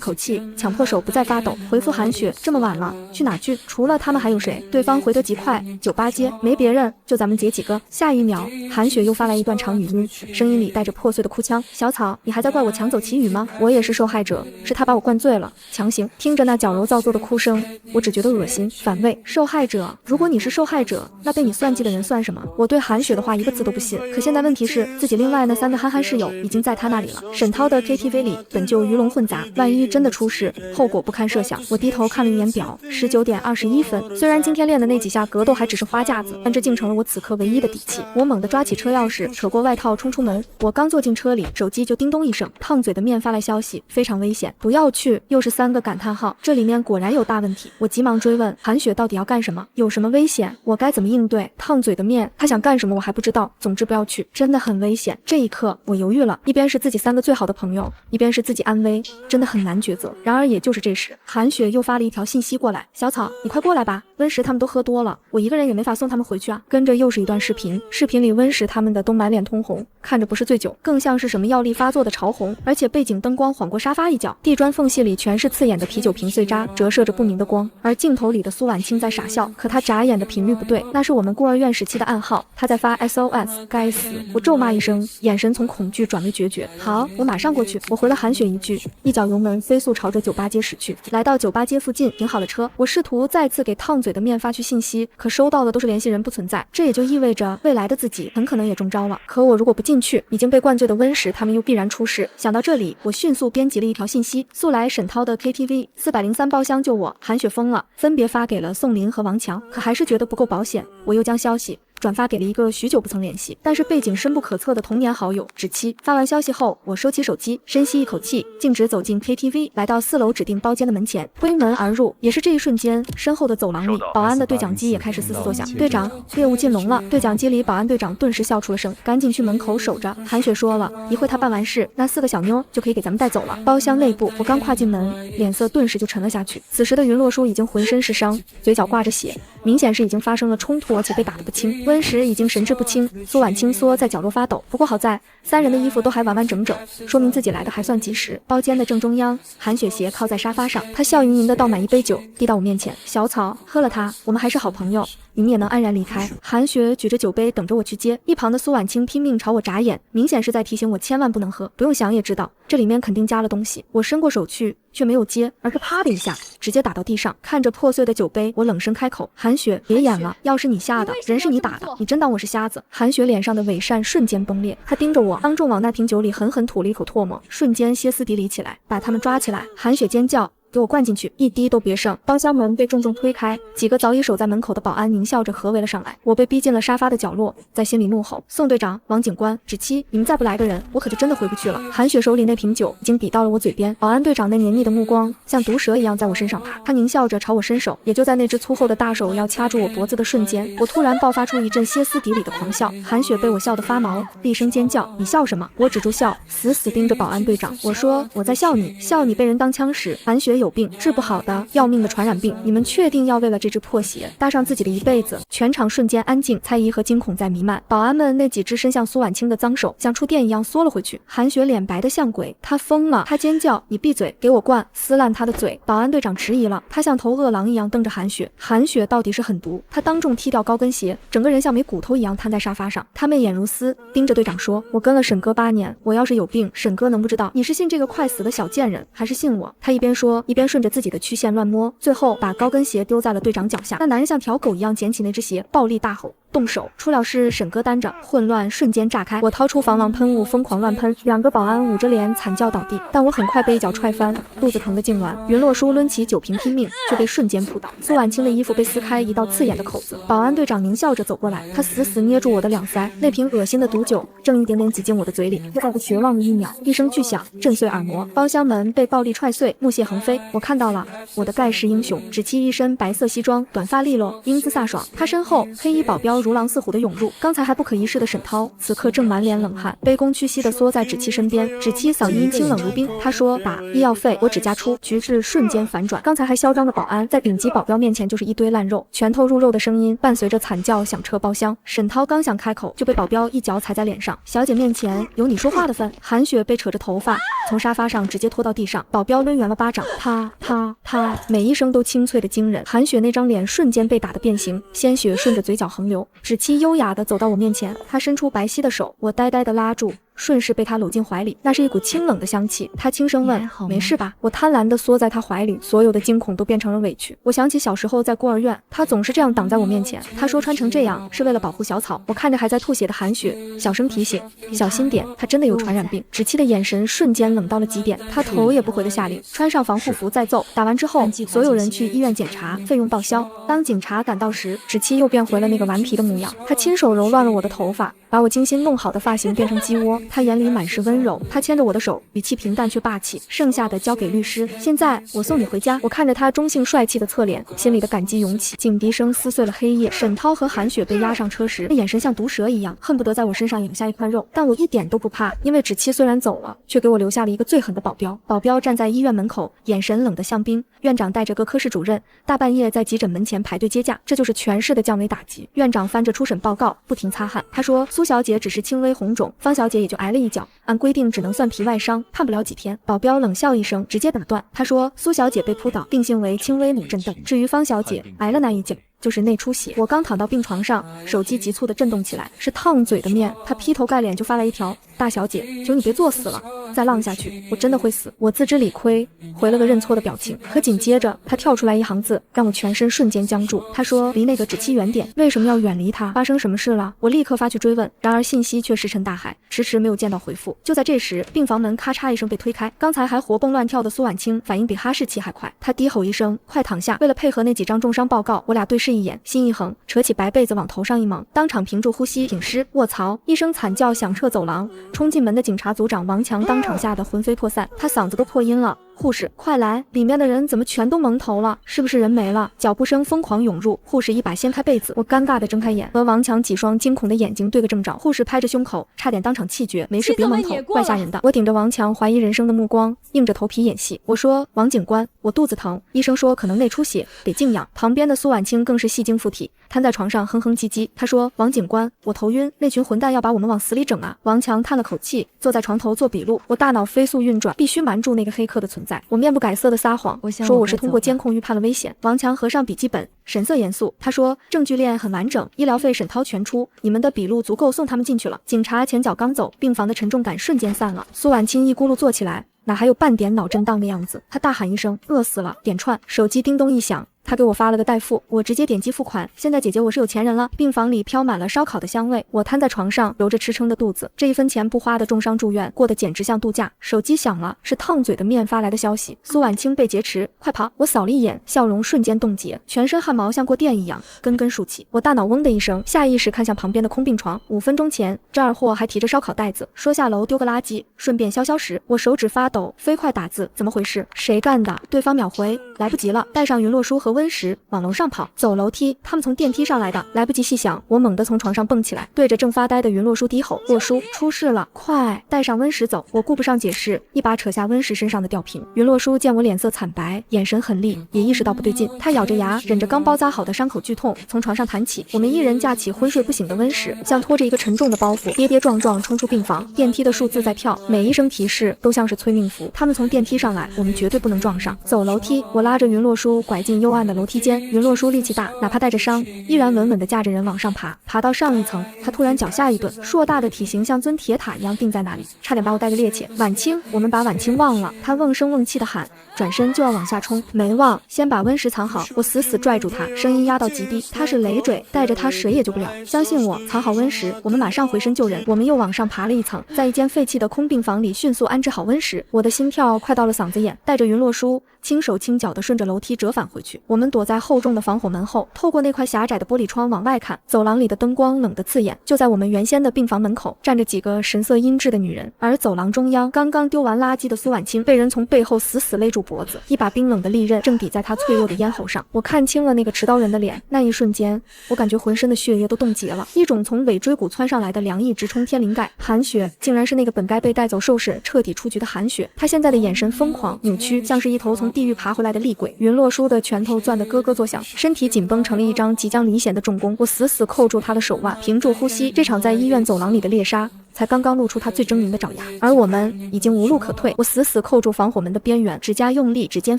口气，强迫手不再发抖，回复韩雪：这么晚了，去哪去？除了他们还有谁？对方回得极快，酒吧街没别人，就咱们姐几个。下一秒，韩雪又发来一段长语音，声音里带着破碎的哭腔：小草，你还在怪我抢走齐宇吗？我也是受害者，是他把我灌醉了，强行。听着那矫揉造作的哭声，我只觉得恶心反胃。受害者？如果你是受害者，那被你算计的人算什么？我对韩雪的话一个字都不信。可现在问题是，自己另外那3个憨憨室友已经在他那里了。沈涛的 KTV 里本就鱼龙混杂，万一真的出事，后果不堪设想。我低头看了一眼表，19点21分。虽然今天练的那几下格斗还只是花架子，但这竟成了我此刻唯一的底气。我猛地抓起车钥匙，扯过外套冲出门。我刚坐进车里，手机就叮咚一声，烫嘴的面发来消息：非常危险，不要去。又是3个感叹号，这里面果然有大问题。我急忙追问：韩雪到底要干什么？有什么危险？我该怎么应对？烫嘴的面，他想干什么我还不知道，总之不要去，真的很危险。这一刻我犹豫了，一边是自己3个最好的朋友，一边是自己安危，真的很难抉择。然而也就是这时，韩雪又发了一条信息过来：小草，你快过来吧，温实他们都喝多了，我一个人也没法送他们回去啊。跟着又是一段视频，视频里温实他们的都满脸通红，看着不是醉酒，更像是什么药力发作的潮红，而且背景灯光晃过沙发一角，地砖缝隙里全是刺眼的啤酒瓶碎渣，折射着不明的光。而镜头里的苏婉清在傻笑，可她眨眼的频率不对，那是我们孤儿院时期的暗号，她在发 SOS， 该死！我咒骂一声，眼神从恐惧转为决绝。好，我马上过去。我回了韩雪一句，一脚油门飞速朝着酒吧街驶去。来到酒吧街附近，停好了车，我试图再次给烫嘴的面发去信息，可收到的都是联系人不存在，这也就意味着未来的自己很可能也中招了。可我如果不进去，已经被灌醉的温实他们又必然出事。想到这里，我迅速编辑了一条信息：速来沈涛的 KTV 403包厢救我，韩雪疯了，分别发给了宋林和王强。可还是觉得不够保险，我又将消息转发给了一个许久不曾联系，但是背景深不可测的童年好友芷期。发完消息后，我收起手机，深吸一口气，径直走进 KTV， 来到4楼指定包间的门前，推门而入。也是这一瞬间，身后的走廊里，保安的对讲机也开始嘶嘶作响。队长，猎物进笼了。对讲机里，保安队长顿时笑出了声，赶紧去门口守着。韩雪说了一会他办完事，那4个小妞就可以给咱们带走了。包厢内部，我刚跨进门，脸色顿时就沉了下去。此时的云洛书已经浑身是伤，嘴角挂着血，明显是已经发生了冲突，而且被打得不轻。温实已经神志不清，苏婉清缩在角落发抖。不过好在3人的衣服都还完完整整，说明自己来的还算及时。包间的正中央，韩雪斜靠在沙发上，她笑盈盈的倒满一杯酒，递到我面前。小草，喝了它，我们还是好朋友，你们也能安然离开。韩雪举着酒杯等着我去接，一旁的苏婉清拼命朝我眨眼，明显是在提醒我千万不能喝。不用想也知道，这里面肯定加了东西。我伸过手去，却没有接，而是啪的一下直接打到地上。看着破碎的酒杯，我冷声开口：韩雪，别演了，要是你下的，人是你打的，你真当我是瞎子？韩雪脸上的伪善瞬间崩裂，她盯着我，当众往那瓶酒里狠狠吐了一口唾沫，瞬间歇斯底里起来，把他们抓起来。韩雪尖叫，给我灌进去，一滴都别剩。包厢门被重重推开，几个早已守在门口的保安狞笑着合围了上来。我被逼进了沙发的角落，在心里怒吼：宋队长、王警官、芷期，你们再不来个人，我可就真的回不去了。韩雪手里那瓶酒已经抵到了我嘴边，保安队长那黏腻的目光像毒蛇一样在我身上爬，他狞笑着朝我伸手。也就在那只粗厚的大手要掐住我脖子的瞬间，我突然爆发出一阵歇斯底里的狂笑。韩雪被我笑得发毛，厉声尖叫：你笑什么？我止住笑，死死盯着保安队长，我说我在笑你，笑你被人当枪使。韩雪有病，治不好的要命的传染病，你们确定要为了这只破鞋搭上自己的一辈子？全场瞬间安静，猜疑和惊恐在弥漫。保安们那几只伸向苏婉清的脏手像触电一样缩了回去。韩雪脸白得像鬼，她疯了，她尖叫：你闭嘴，给我灌，撕烂她的嘴。保安队长迟疑了，他像头饿狼一样瞪着韩雪。韩雪到底是狠毒，他当众踢掉高跟鞋，整个人像没骨头一样瘫在沙发上。他媚眼如丝，盯着队长说：我跟了沈哥8年，我要是有病，沈哥能不知道？你是信这个快死的小贱人，还是信我？他一边说，一边顺着自己的曲线乱摸，最后把高跟鞋丢在了队长脚下。那男人像条狗一样捡起那只鞋，暴力大吼：动手！出了事，沈哥担着，混乱瞬间炸开。我掏出防狼喷雾，疯狂乱喷，2个保安捂着脸惨叫倒地，但我很快被一脚踹翻，肚子疼得痉挛。云洛书抡起酒瓶拼命，却被瞬间扑倒。苏婉清的衣服被撕开一道刺眼的口子。保安队长狞笑着走过来，他死死捏住我的两腮，那瓶恶心的毒酒正一点点挤进我的嘴里。就在这绝望的一秒，一声巨响震碎耳膜，包厢门被暴力踹碎，木屑横飞。我看到了我的盖世英雄，芷期一身白色西装，短发利落，英姿飒爽。他身后黑衣保镖如狼似虎的涌入，刚才还不可一世的沈涛，此刻正满脸冷汗，卑躬屈膝地缩在芷期身边。芷期嗓音清冷如冰，他说：打，医药费我只加出。局势瞬间反转，刚才还嚣张的保安在顶级保镖面前就是一堆烂肉，拳头入肉的声音伴随着惨叫响彻包厢。沈涛刚想开口，就被保镖一脚踩在脸上。小姐面前有你说话的份？韩雪被扯着头发从沙发上直接拖到地上，保镖抡圆了巴掌，他每一声都清脆的惊人。韩雪那张脸瞬间被打得变形，鲜血顺着嘴角横流。芷期优雅地走到我面前，她伸出白皙的手，我呆呆地拉住，顺势被他搂进怀里，那是一股清冷的香气。他轻声问：没事吧？我贪婪地缩在他怀里，所有的惊恐都变成了委屈。我想起小时候在孤儿院，他总是这样挡在我面前。他说穿成这样是为了保护小草。我看着还在吐血的韩雪，小声提醒：小心点，他真的有传染病。芷期的眼神瞬间冷到了极点，他头也不回地下令：穿上防护服再揍。打完之后，所有人去医院检查，费用报销。当警察赶到时，芷期又变回了那个顽皮的模样。他亲手揉乱了我的头发，把我精心弄好的发型变成鸡窝。他眼里满是温柔，他牵着我的手，语气平淡却霸气。剩下的交给律师，现在我送你回家。我看着他中性帅气的侧脸，心里的感激涌起。警笛声撕碎了黑夜。沈涛和韩雪被押上车时，那眼神像毒蛇一样，恨不得在我身上咬下一块肉。但我一点都不怕，因为芷期虽然走了，却给我留下了一个最狠的保镖。保镖站在医院门口，眼神冷得像冰。院长带着各科室主任，大半夜在急诊门前排队接驾，这就是全市的降维打击。院长翻着初审报告，不停擦汗。他说：苏小姐只是轻微红肿，方小姐也就挨了一脚，按规定只能算皮外伤，判不了几天。保镖冷笑一声，直接打断。他说：苏小姐被扑倒，定性为轻微脑震荡，至于方小姐挨了那一脚，就是内出血。我刚躺到病床上，手机急促地震动起来，是烫嘴的面。他劈头盖脸就发来一条：大小姐，求你别作死了，再浪下去我真的会死。我自知理亏，回了个认错的表情。可紧接着他跳出来一行字，让我全身瞬间僵住。他说：离那个芷期远点。为什么要远离他？发生什么事了？我立刻发去追问，然而信息却石沉大海，迟迟没有见到回复。就在这时，病房门咔嚓一声被推开，刚才还活蹦乱跳的苏婉清反应比哈士奇还快，她低吼一声：快躺下。为了配合那几张重伤报告，我俩对视一眼，心一横，扯起白被子往头上一蒙，当场屏住呼吸挺尸。卧槽！一声惨叫响彻走廊，冲进门的警察组长王强当场吓得魂飞魄散，他嗓子都破音了。护士，快来！里面的人怎么全都蒙头了？是不是人没了？脚步声疯狂涌入，护士一把掀开被子，我尴尬地睁开眼，和王强几双惊恐的眼睛对个正着。护士拍着胸口，差点当场气绝。没事，别蒙头，怪吓人的。我顶着王强怀疑人生的目光，硬着头皮演戏。我说，王警官，我肚子疼，医生说可能内出血，得静养。旁边的苏婉清更是戏精附体，瘫在床上哼哼唧唧。他说，王警官，我头晕，那群混蛋要把我们往死里整啊！王强叹了口气，坐在床头做笔录。我大脑飞速运转，必须瞒住那个黑客的存在。我面不改色的撒谎，说我是通过监控预判了危险。王强合上笔记本，神色严肃。他说，证据链很完整，医疗费沈涛全出，你们的笔录足够送他们进去了。警察前脚刚走，病房的沉重感瞬间散了。苏婉清一咕噜坐起来，哪还有半点脑震荡的样子？他大喊一声，饿死了！点串，手机叮咚一响。他给我发了个代付，我直接点击付款。现在姐姐我是有钱人了。病房里飘满了烧烤的香味，我瘫在床上揉着吃撑的肚子，这一分钱不花的重伤住院，过得简直像度假。手机响了，是烫嘴的面发来的消息，苏婉清被劫持，快跑！我扫了一眼，笑容瞬间冻结，全身汗毛像过电一样根根竖起。我大脑嗡的一声，下意识看向旁边的空病床。5分钟前，这二货还提着烧烤袋子，说下楼丢个垃圾，顺便消消食。我手指发抖，飞快打字，怎么回事？谁干的？对方秒回，来不及了，带上云洛书和温石往楼上跑。走楼梯，他们从电梯上来的，来不及细想，我猛地从床上蹦起来，对着正发呆的云洛书低吼，洛书，出事了，快带上温石走。我顾不上解释，一把扯下温石身上的吊瓶。云洛书见我脸色惨白，眼神狠厉，也意识到不对劲，他咬着牙忍着刚包扎好的伤口剧痛，从床上弹起。我们一人架起昏睡不醒的温石，像拖着一个沉重的包袱，跌跌撞撞冲出病房。电梯的数字在跳，每一声提示都像是催命符。他们从电梯上来，我们绝对不能撞上。走楼梯，我拉着云洛书拐进幽暗的楼梯间。云洛书力气大，哪怕带着伤，依然稳稳地架着人往上爬。爬到上一层，他突然脚下一顿，硕大的体型像尊铁塔一样定在那里，差点把我带个趔趄。婉清，我们把婉清忘了。他瓮声瓮气地喊，转身就要往下冲。没忘，先把温石藏好。我死死拽住他，声音压到极低。他是累赘，带着他谁也救不了。相信我，藏好温石，我们马上回身救人。我们又往上爬了一层，在一间废弃的空病房里迅速安置好温石。我的心跳快到了嗓子眼，带着云洛书轻手轻脚地顺着楼梯折返回去。我们躲在厚重的防火门后，透过那块狭窄的玻璃窗往外看，走廊里的灯光冷得刺眼。就在我们原先的病房门口，站着几个神色阴鸷的女人，而走廊中央，刚刚丢完垃圾的苏婉清被人从背后死死勒住脖子，一把冰冷的利刃正抵在她脆弱的咽喉上。我看清了那个持刀人的脸，那一瞬间，我感觉浑身的血液都冻结了，一种从尾椎骨窜上来的凉意直冲天灵盖。韩雪竟然是那个本该被带走受审彻底出局的韩雪，她现在的眼神疯狂扭曲，像是一头从地狱爬回来的厉鬼。云洛书的拳头攥得咯咯作响，身体紧绷成了一张即将离弦的重弓。我死死扣住他的手腕，屏住呼吸。这场在医院走廊里的猎杀才刚刚露出他最狰狞的爪牙，而我们已经无路可退。我死死扣住防火门的边缘，指甲用力，指尖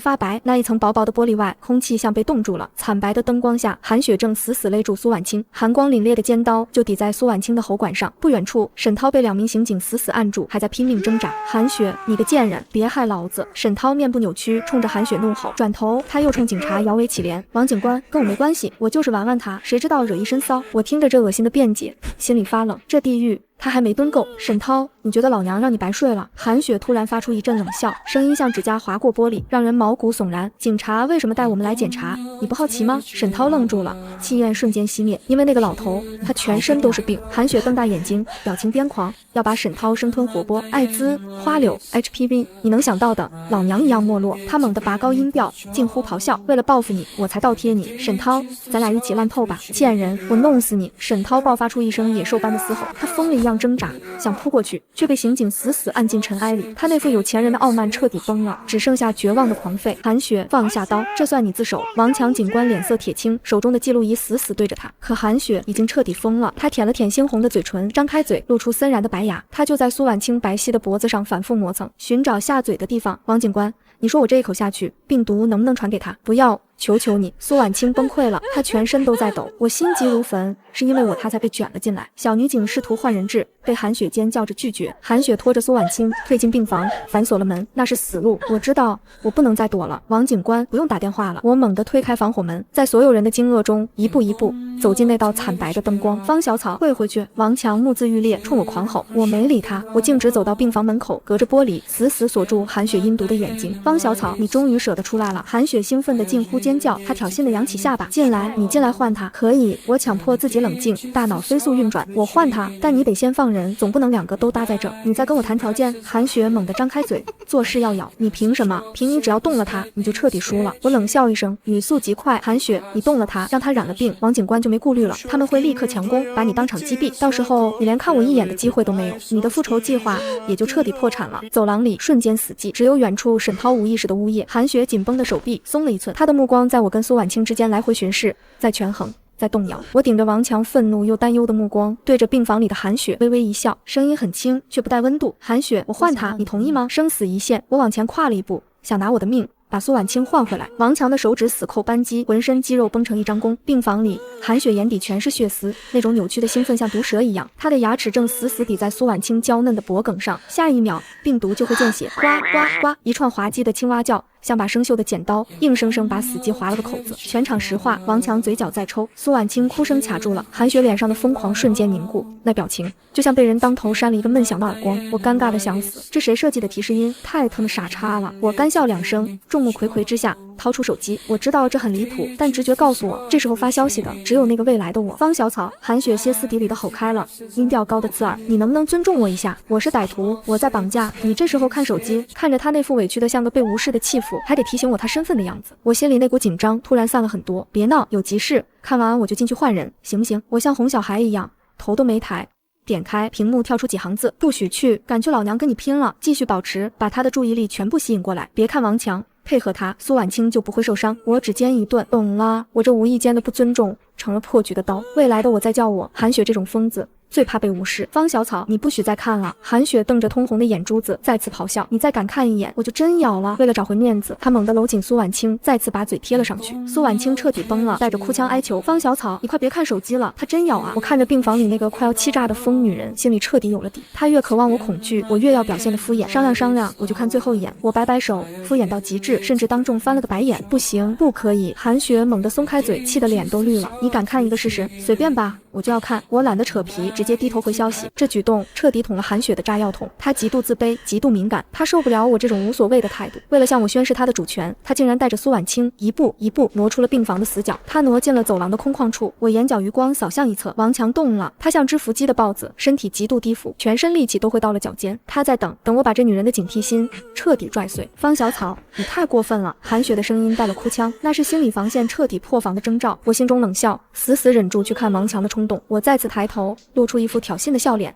发白。那一层薄薄的玻璃外，空气像被冻住了。惨白的灯光下，韩雪正死死勒住苏婉清，寒光凛冽的尖刀就抵在苏婉清的喉管上。不远处，沈涛被2名刑警死死按住，还在拼命挣扎。韩雪，你个贱人，别害老子！沈涛面部扭曲，冲着韩雪怒吼。转头，他又冲警察摇尾乞怜：王警官，跟我没关系，我就是玩玩他，谁知道惹一身骚。我听着这恶心的辩解，心里发冷。这地狱他还没蹲够。沈涛，你觉得老娘让你白睡了？韩雪突然发出一阵冷笑，声音像指甲划过玻璃，让人毛骨悚然。警察为什么带我们来检查？你不好奇吗？沈涛愣住了，气焰瞬间熄灭，因为那个老头他全身都是病。韩雪瞪大眼睛，表情癫狂，要把沈涛生吞活剥。艾滋、花柳、HPV， 你能想到的，老娘一样没落。他猛地拔高音调，近乎咆哮，为了报复你，我才倒贴你。沈涛，咱俩一起烂透吧，贱人，我弄死你！沈涛爆发出一声野兽般的嘶吼，他疯了一样挣扎，想扑过去，却被刑警死死按进尘埃里。他那副有钱人的傲慢彻底崩了，只剩下绝望的狂吠。韩雪，放下刀，这算你自首。王强警官脸色铁青，手中的记录仪死死对着他。可韩雪已经彻底疯了，他舔了舔猩红的嘴唇，张开嘴，露出森然的白牙。他就在苏婉清白皙的脖子上反复磨蹭，寻找下嘴的地方。王警官，你说我这一口下去，病毒能不能传给他？不要，求求你！苏婉清崩溃了，她全身都在抖。我心急如焚，是因为他才被卷了进来。小女警试图换人质，被韩雪尖叫着拒绝。韩雪拖着苏婉清退进病房，反锁了门，那是死路。我知道我不能再躲了，王警官不用打电话了。我猛地推开防火门，在所有人的惊愕中，一步一步走进那道惨白的灯光。方小草，退回去！王强目眦欲裂，冲我狂吼。我没理他，我径直走到病房门口，隔着玻璃死死锁住韩雪阴毒的眼睛。方小草，你终于舍得出来了！韩雪兴奋的近乎尖叫，她挑衅的扬起下巴，进来，你进来换他。可以，我强迫自己冷静，大脑飞速运转，我换他，但你得先放人，总不能两个都搭在这。你再跟我谈条件？韩雪猛地张开嘴，做事要咬，你凭什么？凭你只要动了他，你就彻底输了。我冷笑一声，语速极快，韩雪，你动了他，让他染了病，王警官就没顾虑了，他们会立刻强攻，把你当场击毙，到时候你连看我一眼的机会都没有，你的复仇计划也就彻底破产了。走廊里瞬间死寂，只有远处沈涛无意识的呜咽。韩雪紧绷的手臂松了一寸，他的目光在我跟苏婉清之间来回巡视，在权衡，在动摇。我顶着王强愤怒又担忧的目光，对着病房里的韩雪微微一笑，声音很轻却不带温度。韩雪，我换他，你同意吗？生死一线，我往前跨了一步，想拿我的命把苏婉清换回来。王强的手指死扣扳机，浑身肌肉绷成一张弓。病房里，韩雪眼底全是血丝，那种扭曲的兴奋像毒蛇一样，她的牙齿正死死抵在苏婉清娇嫩的脖颈上，下一秒病毒就会见血。呱呱呱，一串滑稽的青蛙叫，像把生锈的剪刀硬生生把死鸡划了个口子。全场石化，王强嘴角在抽，苏婉清哭声卡住了，韩雪脸上的疯狂瞬间凝固，那表情就像被人当头扇了一个闷响的耳光。我尴尬的想死，这谁设计的提示音？太他妈傻叉了！我干笑两声，众目睽睽之下掏出手机，我知道这很离谱，但直觉告诉我，这时候发消息的只有那个未来的我。方小草，韩雪歇斯底里的吼开了，音调高的刺耳，你能不能尊重我一下？我是歹徒，我在绑架你。这时候看手机，看着他那副委屈的像个被无视的弃妇，还得提醒我他身份的样子，我心里那股紧张突然散了很多。别闹，有急事，看完我就进去换人，行不行？我像哄小孩一样，头都没抬。点开屏幕，跳出几行字：不许去，敢去老娘跟你拼了！继续保持，把他的注意力全部吸引过来，别看王强，配合他，苏婉清就不会受伤。我指尖一顿，懂了，我这无意间的不尊重成了破局的刀。未来的我在叫我，韩雪这种疯子最怕被无视。方小草，你不许再看了！韩雪瞪着通红的眼珠子，再次咆哮：你再敢看一眼，我就真咬了！为了找回面子，他猛地搂紧苏婉清，再次把嘴贴了上去。苏婉清彻底崩了，带着哭腔哀求：方小草，你快别看手机了，他真咬啊！我看着病房里那个快要气炸的疯女人，心里彻底有了底。她越渴望我恐惧，我越要表现的敷衍。商量商量，我就看最后一眼。我摆摆手，敷衍到极致，甚至当众翻了个白眼。不行，不可以！韩雪猛地松开嘴，气得脸都绿了。你敢看一个试试？随便吧，我就要看。我懒得扯皮，直接低头回消息。这举动彻底捅了韩雪的炸药桶，她极度自卑，极度敏感，她受不了我这种无所谓的态度。为了向我宣示她的主权，她竟然带着苏婉清一步一步挪出了病房的死角。她挪进了走廊的空旷处，我眼角余光扫向一侧，王强动了，他像只伏击的豹子，身体极度低俯，全身力气都会到了脚尖。他在等我把这女人的警惕心彻底拽碎。方小草，你太过分了！韩雪的声音带了哭腔，那是心理防线彻底破防的征兆。我心中冷笑，死死忍住去看王强的冲动。我再次抬头，露出一副挑衅的笑脸。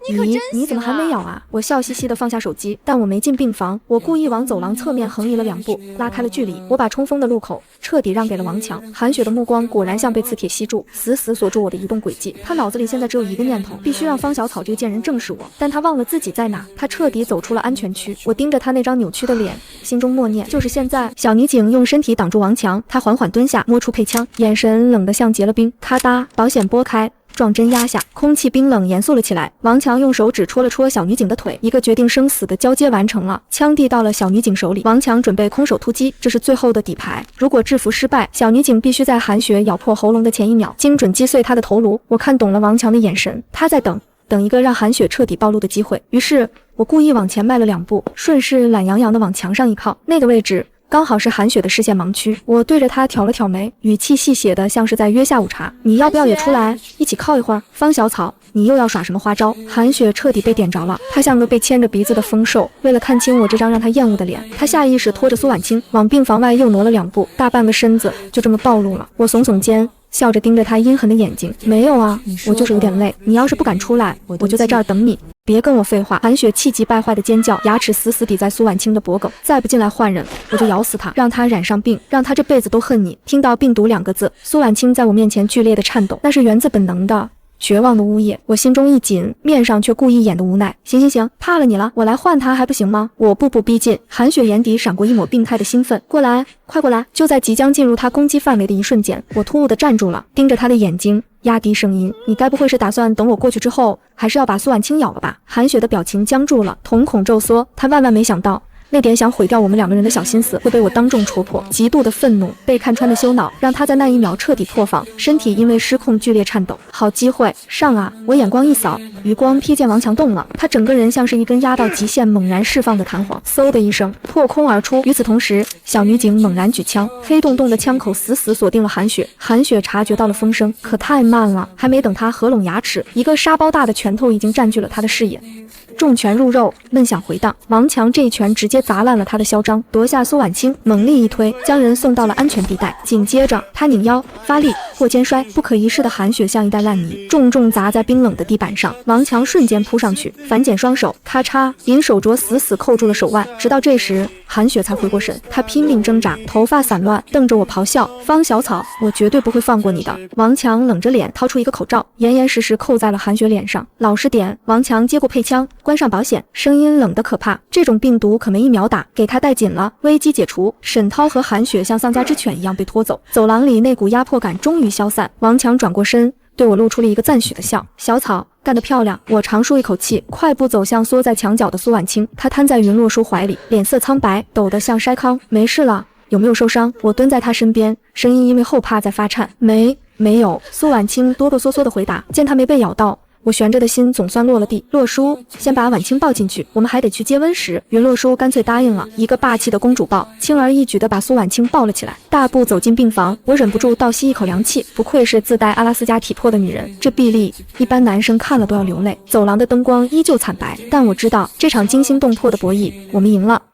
你怎么还没咬啊？我笑嘻嘻地放下手机，但我没进病房，我故意往走廊侧面横移了2步，拉开了距离。我把冲锋的路口彻底让给了王强。韩雪的目光果然像被磁铁吸住，死死锁住我的移动轨迹。他脑子里现在只有一个念头，必须让方小草这个贱人正视我。但他忘了自己在哪，他彻底走出了安全区。我盯着他那张扭曲的脸，心中默念：就是现在。小女警用身体挡住王强，她缓缓蹲下，摸出配枪，眼神冷得像结了冰。咔嗒，保险拨开，撞针压下，空气冰冷严肃了起来。王强用手指戳了戳小女警的腿，一个决定生死的交接完成了。枪递到了小女警手里，王强准备空手突击，这是最后的底牌。如果制服失败，小女警必须在韩雪咬破喉咙的前一秒，精准击碎她的头颅。我看懂了王强的眼神，他在等一个让韩雪彻底暴露的机会。于是我故意往前迈了2步，顺势懒洋洋地往墙上一靠，那个位置刚好是韩雪的视线盲区。我对着她挑了挑眉，语气细写的像是在约下午茶。你要不要也出来一起靠一会儿？方小草，你又要耍什么花招？韩雪彻底被点着了，她像个被牵着鼻子的疯兽。为了看清我这张让她厌恶的脸，她下意识拖着苏婉清往病房外又挪了2步，大半个身子就这么暴露了。我耸耸肩，笑着盯着她阴狠的眼睛，没有啊，我就是有点累，你要是不敢出来，我就在这儿等你。别跟我废话！韩雪气急败坏的尖叫，牙齿死死抵在苏婉清的脖颈，再不进来换人，我就咬死她，让她染上病，让她这辈子都恨你。听到病毒2个字，苏婉清在我面前剧烈的颤抖，那是源自本能的绝望的呜咽。我心中一紧，面上却故意演的无奈。行行行，怕了你了，我来换他还不行吗？我步步逼近，韩雪眼底闪过一抹病态的兴奋。过来，快过来！就在即将进入他攻击范围的一瞬间，我突兀地站住了，盯着他的眼睛，压低声音：你该不会是打算等我过去之后，还是要把苏婉清咬了吧？韩雪的表情僵住了，瞳孔骤缩，她万万没想到。那点想毁掉我们两个人的小心思会被我当众戳破，极度的愤怒，被看穿的羞恼，让他在那一秒彻底破防，身体因为失控剧烈颤抖。好机会，上啊！我眼光一扫，余光瞥见王强动了，他整个人像是一根压到极限猛然释放的弹簧，嗖的一声破空而出。与此同时，小女警猛然举枪，黑洞洞的枪口死死锁定了韩雪。韩雪察觉到了风声，可太慢了，还没等她合拢牙齿，一个沙包大的拳头已经占据了她的视野。重拳入肉，闷响回荡。王强这一拳直接砸烂了他的嚣张，夺下苏婉清，猛力一推，将人送到了安全地带。紧接着，他拧腰发力，或肩摔，不可一世的韩雪像一袋烂泥，重重砸在冰冷的地板上。王强瞬间扑上去，反剪双手，咔嚓，银手镯死死扣住了手腕。直到这时，韩雪才回过神，她拼命挣扎，头发散乱，瞪着我咆哮：“方小草，我绝对不会放过你的！”王强冷着脸掏出一个口罩，严严实实扣在了韩雪脸上。老实点！王强接过配枪，关上保险，声音冷得可怕。这种病毒可没一秒打，给他带紧了。危机解除，沈涛和韩雪像丧家之犬一样被拖走。走廊里那股压迫感终于消散。王强转过身，对我露出了一个赞许的笑：“小草，干得漂亮！”我长舒一口气，快步走向缩在墙角的苏婉清。她瘫在云洛书怀里，脸色苍白，抖得像筛糠。没事了，有没有受伤？我蹲在她身边，声音因为后怕在发颤。没有。苏婉清哆哆嗦嗦地回答。见她没被咬到，我悬着的心总算落了地。洛书，先把婉清抱进去，我们还得去接温时。云洛书干脆答应了，一个霸气的公主抱，轻而易举地把苏婉清抱了起来。大步走进病房，我忍不住倒吸一口凉气，不愧是自带阿拉斯加体魄的女人，这臂力一般男生看了都要流泪。走廊的灯光依旧惨白，但我知道这场惊心动魄的博弈，我们赢了。